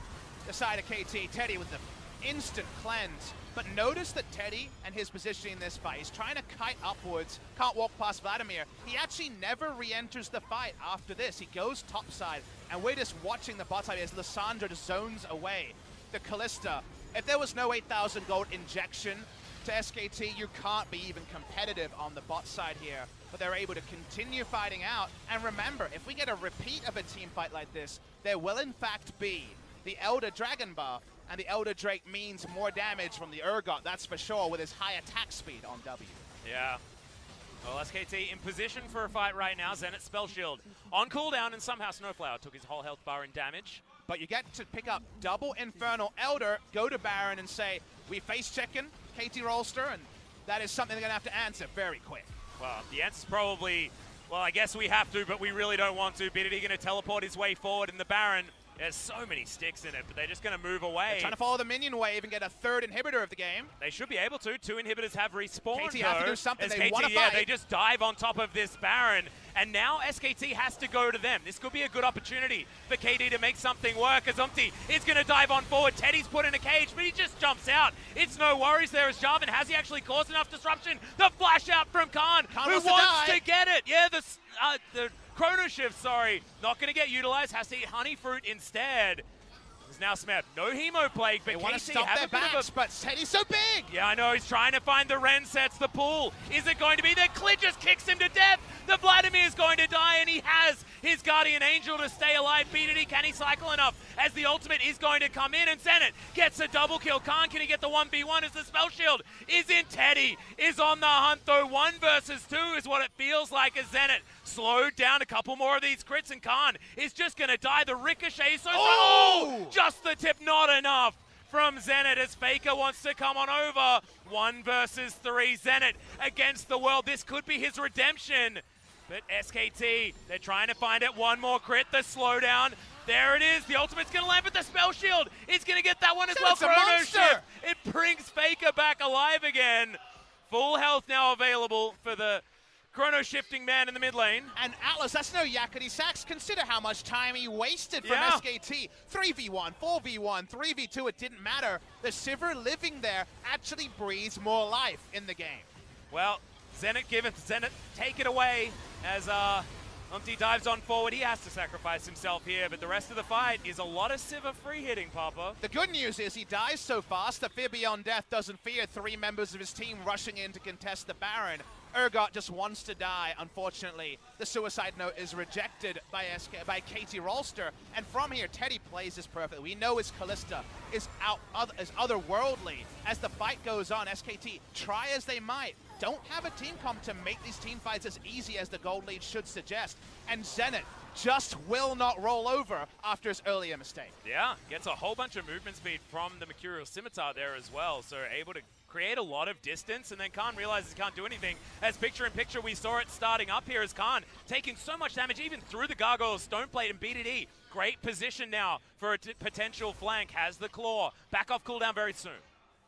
the side of KT. Teddy with the instant cleanse. But notice that Teddy and his positioning in this fight, he's trying to kite upwards, can't walk past Vladimir. He actually never re-enters the fight after this. He goes topside, and we're just watching the bot side as Lissandra just zones away the Kalista. If there was no 8,000 gold injection to SKT, you can't be even competitive on the bot side here. But they're able to continue fighting out. And remember, if we get a repeat of a team fight like this, there will in fact be the Elder Dragon buff, and the Elder Drake means more damage from the Urgot, that's for sure, with his high attack speed on W. Yeah. Well, SKT in position for a fight right now. Zenit Spell Shield on cooldown, and somehow Snowflower took his whole health bar in damage. But you get to pick up double Infernal Elder, go to Baron and say, we face checking KT Rolster, and that is something they're going to have to answer very quick. Well, the answer's probably, well, I guess we have to, but we really don't want to. BDD going to teleport his way forward, and the Baron, there's so many sticks in it, but they're just going to move away. They're trying to follow the minion wave and get a third inhibitor of the game. They should be able to. 2 inhibitors have respawned, KT have to do something. They KT, want to yeah, fight. they just dive on top of this Baron, and now SKT has to go to them. This could be a good opportunity for KD to make something work, as Umpty is going to dive on forward. Teddy's put in a cage, but he just jumps out. It's no worries there as Jarvan. Has he actually caused enough disruption? The flash out from Khan who wants to get it. Yeah, the chrono shift, sorry, not going to get utilized. Has to eat honey fruit instead. There's now Smeb. No Hemo Plague, but they want to KC stop have their a bit backs, of a... but Teddy's so big! Yeah, I know. He's trying to find the Ren sets, the pool. Is it going to be? The Clit just kicks him to death. The Vladimir is going to die, and he has his Guardian Angel to stay alive. BDD, can he cycle enough? As the ultimate is going to come in, and Zenit gets a double kill. Khan, can he get the 1v1 as the spell shield is in? Teddy is on the hunt, though. 1 versus 2 is what it feels like as Zenit slowed down a couple more of these crits, and Khan is just going to die. The ricochet is so... Oh! Just the tip, not enough from Zenit as Faker wants to come on over. 1 versus 3, Zenit against the world. This could be his redemption. But SKT, they're trying to find it. 1 more crit, the slowdown. There it is. The ultimate's going to land, but the spell shield is going to get that one as well. Chrono shift. It brings Faker back alive again. Full health now available for the chrono shifting man in the mid lane. And Atlas, that's no yakety sax. Consider how much time he wasted from SKT. 3v1, 4v1, 3v2, it didn't matter. The Sivir living there actually breathes more life in the game. Well, Zenit take it away as Umpty dives on forward. He has to sacrifice himself here, but the rest of the fight is a lot of Sivir free hitting, Papa. The good news is he dies so fast that Fear Beyond Death doesn't fear 3 members of his team rushing in to contest the Baron. Urgot just wants to die, unfortunately. The suicide note is rejected by KT Rolster, and from here, Teddy plays this perfectly. We know his Kalista is otherworldly. As the fight goes on, SKT, try as they might, don't have a team comp to make these team fights as easy as the gold lead should suggest, and Zenit just will not roll over after his earlier mistake. Yeah, gets a whole bunch of movement speed from the Mercurial Scimitar there as well, so able to create a lot of distance, and then Khan realizes he can't do anything. As picture-in-picture, we saw it starting up here as Khan taking so much damage even through the Gargoyle Stoneplate, and BDD, great position now for a potential flank, has the claw. Back off cooldown very soon.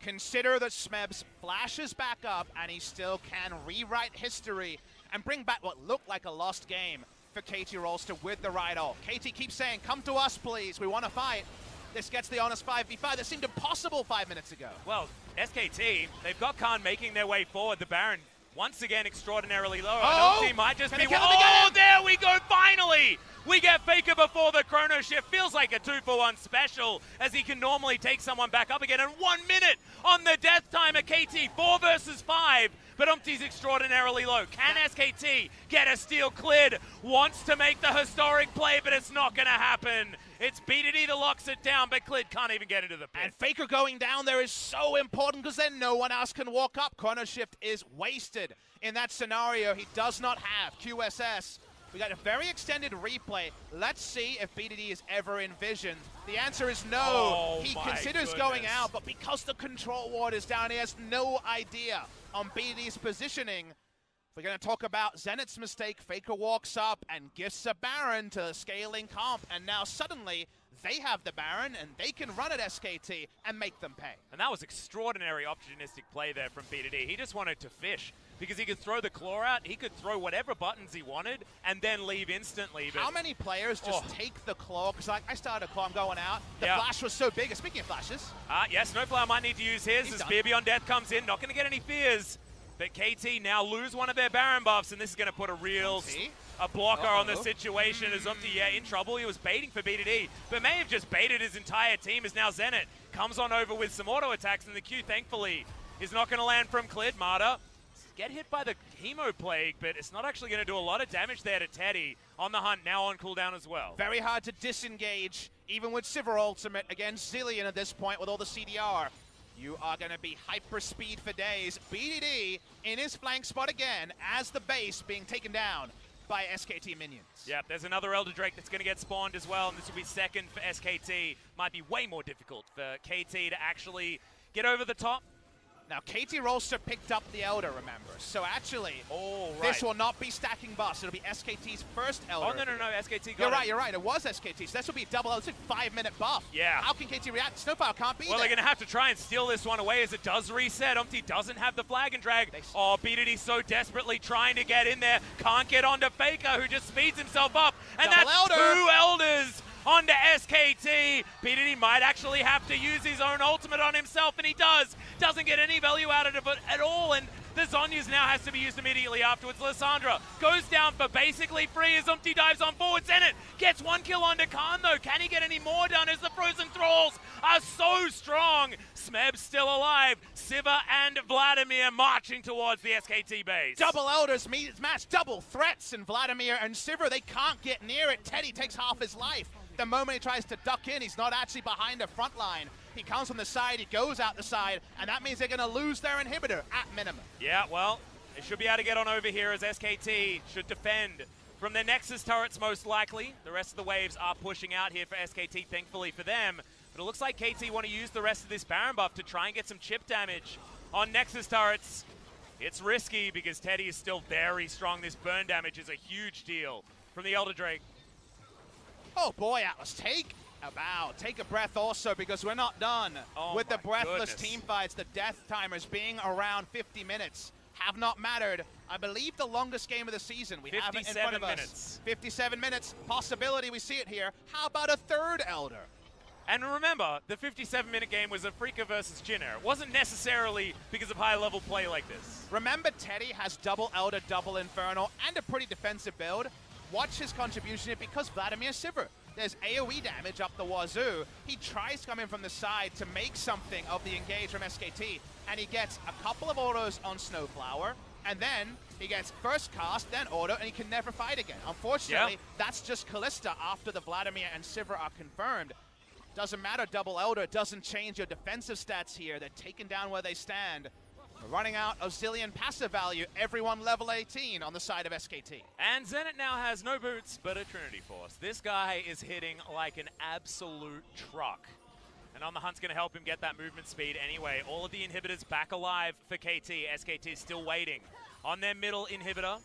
Consider that Smebs flashes back up and he still can rewrite history and bring back what looked like a lost game for KT Rolster with the right ult. KT keeps saying, come to us please, we want to fight. This gets the honest 5v5 that seemed impossible 5 minutes ago. Well, SKT, they've got Khan making their way forward. The Baron, once again, extraordinarily low. Oh! Ulti might just be... Oh, there we go, finally! We get Faker before the chrono shift. Feels like a 2-for-1 special, as he can normally take someone back up again. And 1 minute on the death timer, KT, 4 versus 5. But Umpty's extraordinarily low. Can SKT get a steal cleared? Wants to make the historic play, but it's not going to happen. It's BDD that locks it down, but Clid can't even get into the pit. And Faker going down there is so important because then no one else can walk up. Chrono Shift is wasted in that scenario. He does not have QSS. We got a very extended replay. Let's see if BDD is ever envisioned. The answer is no. Oh, he considers going out, but because the control ward is down, he has no idea on BDD's positioning. If we're going to talk about Zenith's mistake, Faker walks up and gifts a Baron to scaling comp, and now suddenly they have the Baron and they can run at SKT and make them pay. And that was extraordinary opportunistic play there from BDD. He just wanted to fish because he could throw the claw out, he could throw whatever buttons he wanted and then leave instantly. But how many players just take the claw? Because like I started a claw, I'm going out. The flash was so big. And speaking of flashes. Yes, Snowflower might need to use his as Fear Beyond Death comes in. Not going to get any fears. But KT now lose one of their Baron buffs, and this is going to put a blocker on the situation as Umpty, in trouble. He was baiting for BDD, but may have just baited his entire team as now Zenith comes on over with some auto attacks, and the Q, thankfully, is not going to land from Clid. Marta get hit by the Hemo Plague, but it's not actually going to do a lot of damage there to Teddy. On the hunt, now on cooldown as well. Very hard to disengage, even with Sivir ultimate against Zilean at this point with all the CDR. You are going to be hyper speed for days. BDD in his flank spot again as the base being taken down by SKT minions. Yep, there's another Elder Drake that's going to get spawned as well, and this will be second for SKT. Might be way more difficult for KT to actually get over the top. Now, KT Rolster picked up the Elder, remember. So actually, this will not be stacking buffs. It'll be SKT's first Elder. Oh, no, SKT got it. You're right. It was SKT. So this will be a double Elder. It's a 5-minute buff. Yeah. How can KT react? Snowflower can't be Well, there. they're going to have to try and steal this one away as it does reset. Umpty doesn't have the flag and drag. Oh, BDD so desperately trying to get in there. Can't get onto Faker, who just speeds himself up. And double that's Elder. 2 Elders onto SKT. BDD might actually have to use his own ultimate on himself, and he does. Doesn't get any value out of it at all, and the Zhonya's now has to be used immediately afterwards. Lissandra goes down for basically free as Umpty dives on forward. Zenith gets 1 kill onto Khan, though. Can he get any more done as the Frozen Thralls are so strong? Smeb's still alive. Sivir and Vladimir marching towards the SKT base. Double Elders match, double threats, and Vladimir and Sivir, they can't get near it. Teddy takes half his life. The moment he tries to duck in, he's not actually behind the front line. He comes from the side, he goes out the side, and that means they're going to lose their inhibitor at minimum. Yeah, well, they should be able to get on over here as SKT should defend from their Nexus turrets most likely. The rest of the waves are pushing out here for SKT, thankfully for them. But it looks like KT want to use the rest of this Baron buff to try and get some chip damage on Nexus turrets. It's risky because Teddy is still very strong. This burn damage is a huge deal from the Elder Drake. Oh boy, Atlas, take a bow. Take a breath also, because we're not done with the breathless team fights. The death timers being around 50 minutes have not mattered. I believe the longest game of the season. We have it in front of us. 57 minutes. Possibility, we see it here. How about a third Elder? And remember, the 57-minute game was a Freaka versus Jinner. It wasn't necessarily because of high-level play like this. Remember, Teddy has double Elder, double Infernal, and a pretty defensive build. Watch his contribution here because Vladimir Sivir. There's AoE damage up the wazoo. He tries to come in from the side to make something of the engage from SKT, and he gets a couple of autos on Snowflower, and then he gets first cast, then auto, and he can never fight again. Unfortunately, that's just Kalista after the Vladimir and Sivir are confirmed. Doesn't matter, double Elder. It doesn't change your defensive stats here. They're taken down where they stand. We're running out of Zilean passive value. Everyone level 18 on the side of SKT. And Zenith now has no boots, but a Trinity Force. This guy is hitting like an absolute truck. And On the Hunt's going to help him get that movement speed anyway. All of the inhibitors back alive for KT. SKT is still waiting on their middle inhibitor.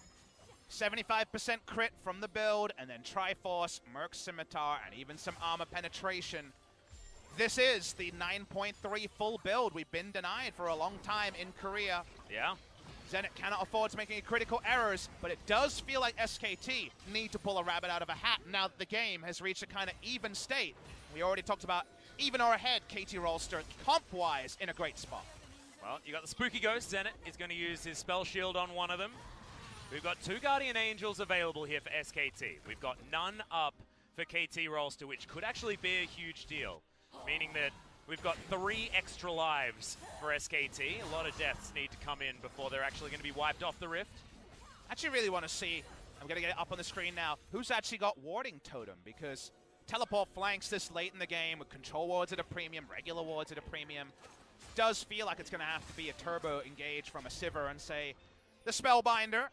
75% crit from the build, and then Triforce, Merc Scimitar, and even some armor penetration. this is the 9.3 full build we've been denied for a long time in Korea. Yeah. Zenit cannot afford to make any critical errors, but it does feel like SKT need to pull a rabbit out of a hat now that the game has reached a kind of even state. We already talked about even or ahead KT Rolster, comp-wise, in a great spot. Well, you got the Spooky Ghost. Zenit is going to use his Spell Shield on one of them. We've got 2 Guardian Angels available here for SKT. We've got none up for KT Rolster, which could actually be a huge deal, meaning that we've got 3 extra lives for SKT. A lot of deaths need to come in before they're actually going to be wiped off the Rift. I actually really want to see, I'm going to get it up on the screen now, who's actually got Warding Totem, because Teleport flanks this late in the game with control wards at a premium, regular wards at a premium. Does feel like it's going to have to be a turbo engage from a Sivir and say the Spellbinder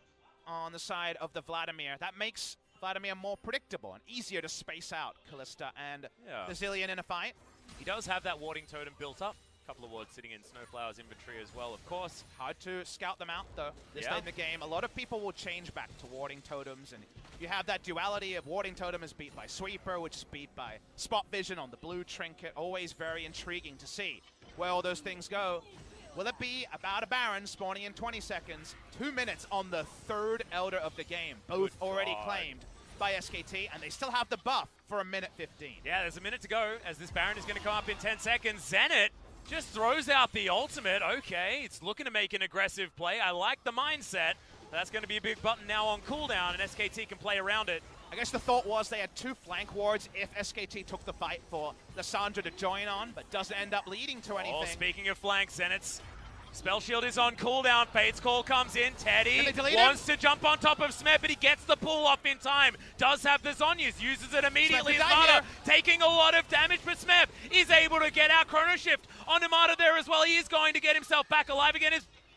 on the side of the Vladimir. That makes Vladimir more predictable and easier to space out Kalista and the Zillion in a fight. He does have that Warding Totem built up. A couple of wards sitting in Snowflower's inventory as well, of course. Hard to scout them out, though, this late in the game. A lot of people will change back to Warding Totems, and you have that duality of Warding Totem is beat by Sweeper, which is beat by Spot Vision on the blue trinket. Always very intriguing to see where all those things go. Will it be about a Baron spawning in 20 seconds, 2 minutes on the 3rd Elder of the game, both already claimed by SKT, and they still have the buff for 1:15. Yeah, there's a minute to go as this Baron is going to come up in 10 seconds. Zenit just throws out the ultimate. Okay, it's looking to make an aggressive play. I like the mindset. That's going to be a big button now on cooldown, and SKT can play around it. I guess the thought was they had 2 flank wards if SKT took the fight for Lissandra to join on, but doesn't end up leading to anything. Oh, speaking of flanks, Zenit's Spell Shield is on cooldown. Fate's Call comes in. Teddy wants to jump on top of Smeb, but he gets the pull off in time. Does have the Zhonya's, uses it immediately. Mata taking a lot of damage, but Smeb is able to get out. Chrono Shift onto Mata there as well. He is going to get himself back alive again.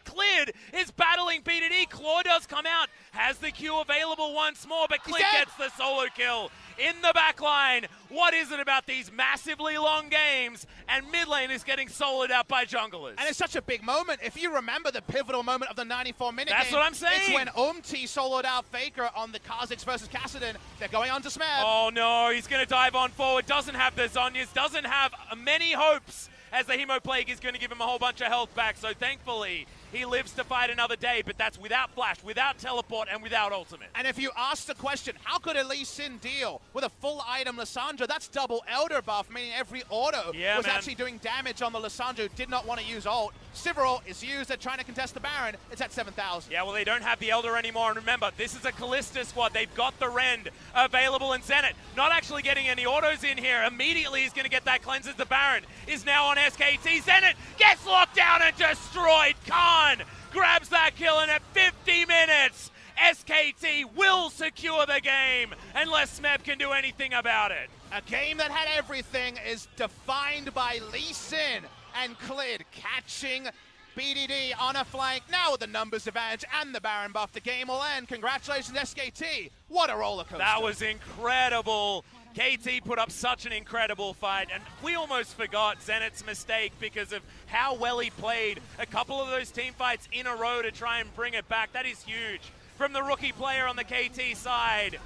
Clid is battling BDD. Claw does come out, has the Q available once more, but Clid gets the solo kill in the back line. What is it about these massively long games? And mid lane is getting soloed out by junglers. And it's such a big moment. If you remember the pivotal moment of the 94-minute game, that's what I'm saying. It's when Umti soloed out Faker on the Kha'Zix versus Kassadin. They're going on to Smeb. Oh no, he's going to dive on forward. Doesn't have the Zhonya's, doesn't have many hopes, as the Hemo Plague is going to give him a whole bunch of health back. So thankfully, he lives to fight another day, but that's without Flash, without Teleport, and without Ultimate. And if you ask the question, how could Lee Sin deal with a full item Lissandra? That's double Elder buff, meaning every auto was actually doing damage on the Lissandra who did not want to use ult. Sivir ult is used at trying to contest the Baron. It's at 7,000. Yeah, well, they don't have the Elder anymore. And remember, this is a Kalista squad. They've got the Rend available, and Zenit not actually getting any autos in here. Immediately, he's going to get that cleanse as the Baron is now on SKT. Zenit gets locked down and destroyed. Khan grabs that kill, and at 50 minutes, SKT will secure the game unless Smeb can do anything about it. A game that had everything is defined by Lee Sin and Clid catching BDD on a flank. Now with the numbers advantage and the Baron buff, the game will end. Congratulations, SKT. What a roller coaster. That was incredible. KT put up such an incredible fight, and we almost forgot Zenit's mistake because of how well he played a couple of those team fights in a row to try and bring it back. That is huge from the rookie player on the KT side.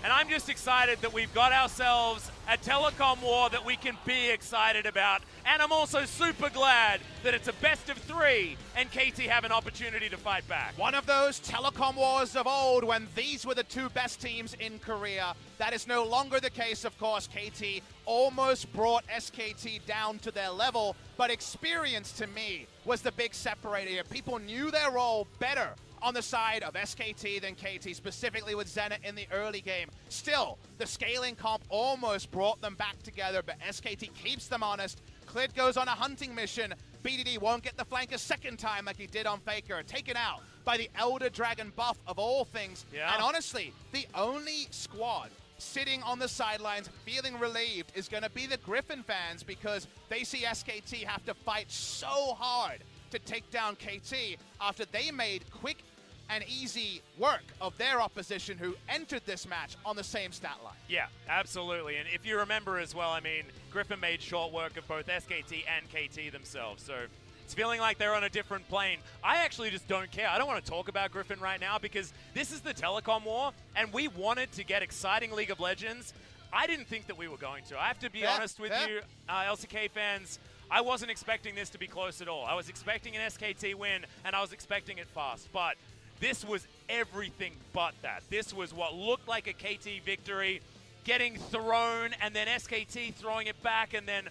And I'm just excited that we've got ourselves a Telecom war that we can be excited about. And I'm also super glad that it's a best of 3 and KT have an opportunity to fight back. One of those Telecom wars of old when these were the 2 best teams in Korea. That is no longer the case, of course. KT almost brought SKT down to their level, but experience to me was the big separator here. People knew their role better on the side of SKT than KT, specifically with Zenit in the early game. Still, the scaling comp almost brought them back together, but SKT keeps them honest. Clid goes on a hunting mission. BDD won't get the flank a second time like he did on Faker, taken out by the Elder Dragon buff of all things. Yeah. And honestly, the only squad sitting on the sidelines feeling relieved is going to be the Griffin fans, because they see SKT have to fight so hard to take down KT after they made quick and easy work of their opposition who entered this match on the same stat line. Yeah, absolutely. And if you remember as well, I mean, Griffin made short work of both SKT and KT themselves. So it's feeling like they're on a different plane. I actually just don't care. I don't want to talk about Griffin right now because this is the Telecom war, and we wanted to get exciting League of Legends I didn't think that we were going to. I have to be honest with you, LCK fans. I wasn't expecting this to be close at all. I was expecting an SKT win, and I was expecting it fast. But this was everything but that. This was what looked like a KT victory, getting thrown, and then SKT throwing it back, and then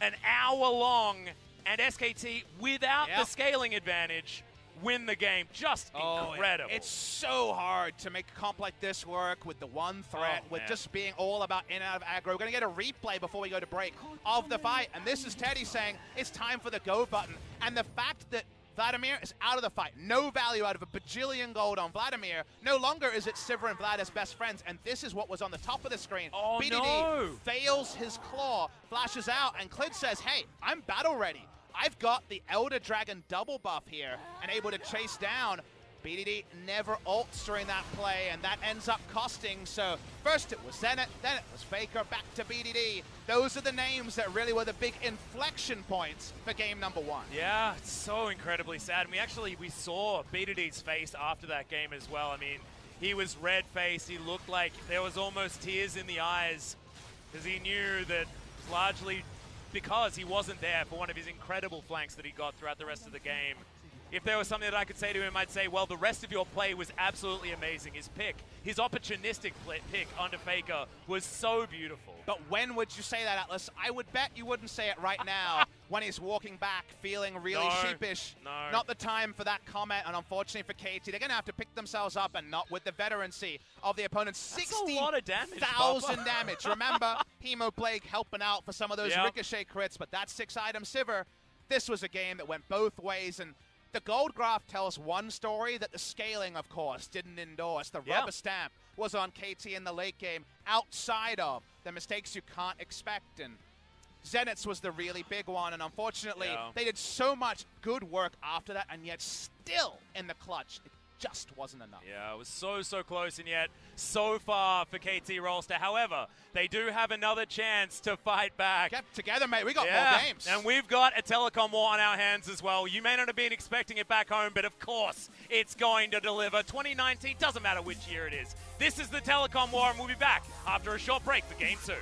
an hour long, and SKT, without the scaling advantage, win the game. Just incredible. It's so hard to make a comp like this work with the one threat, with just being all about in and out of aggro. We're going to get a replay before we go to break of the fight, and this is Teddy saying it's time for the go button. And the fact that Vladimir is out of the fight, no value out of a bajillion gold on Vladimir. No longer is it Sivir and Vlad as best friends, and this is what was on the top of the screen. BDD fails his claw, flashes out, and Clid says, hey, I'm battle ready. I've got the Elder Dragon double buff here and able to chase down. BDD never ults during that play, and that ends up costing. So first it was Zenit, then it was Faker, back to BDD. Those are the names that really were the big inflection points for game number 1. Yeah, it's so incredibly sad. And we saw BDD's face after that game as well. I mean, he was red-faced. He looked like there was almost tears in the eyes because he knew that largely because he wasn't there for one of his incredible flanks that he got throughout the rest of the game. If there was something that I could say to him, I'd say, well, the rest of your play was absolutely amazing. His pick, his opportunistic pick onto Faker was so beautiful. But when would you say that, Atlas? I would bet you wouldn't say it right now when he's walking back feeling really sheepish. No. Not the time for that comment, and unfortunately for KT, they're going to have to pick themselves up, and not with the veterancy of the opponent. 60,000 damage. Remember, Hemo Plague helping out for some of those ricochet crits, but that 6-item Sivir. This was a game that went both ways, and the gold graph tells one story that the scaling, of course, didn't endorse. The rubber stamp was on KT in the late game, outside of the mistakes you can't expect. And Zenit's was the really big one, and unfortunately, they did so much good work after that, and yet still in the clutch, it just wasn't enough. Yeah, it was so close, and yet so far for KT Rolster. However, they do have another chance to fight back. Get together, mate. We got more games. And we've got a Telecom war on our hands as well. You may not have been expecting it back home, but of course it's going to deliver. 2019, doesn't matter which year it is. This is the Telecom war, and we'll be back after a short break for Game 2.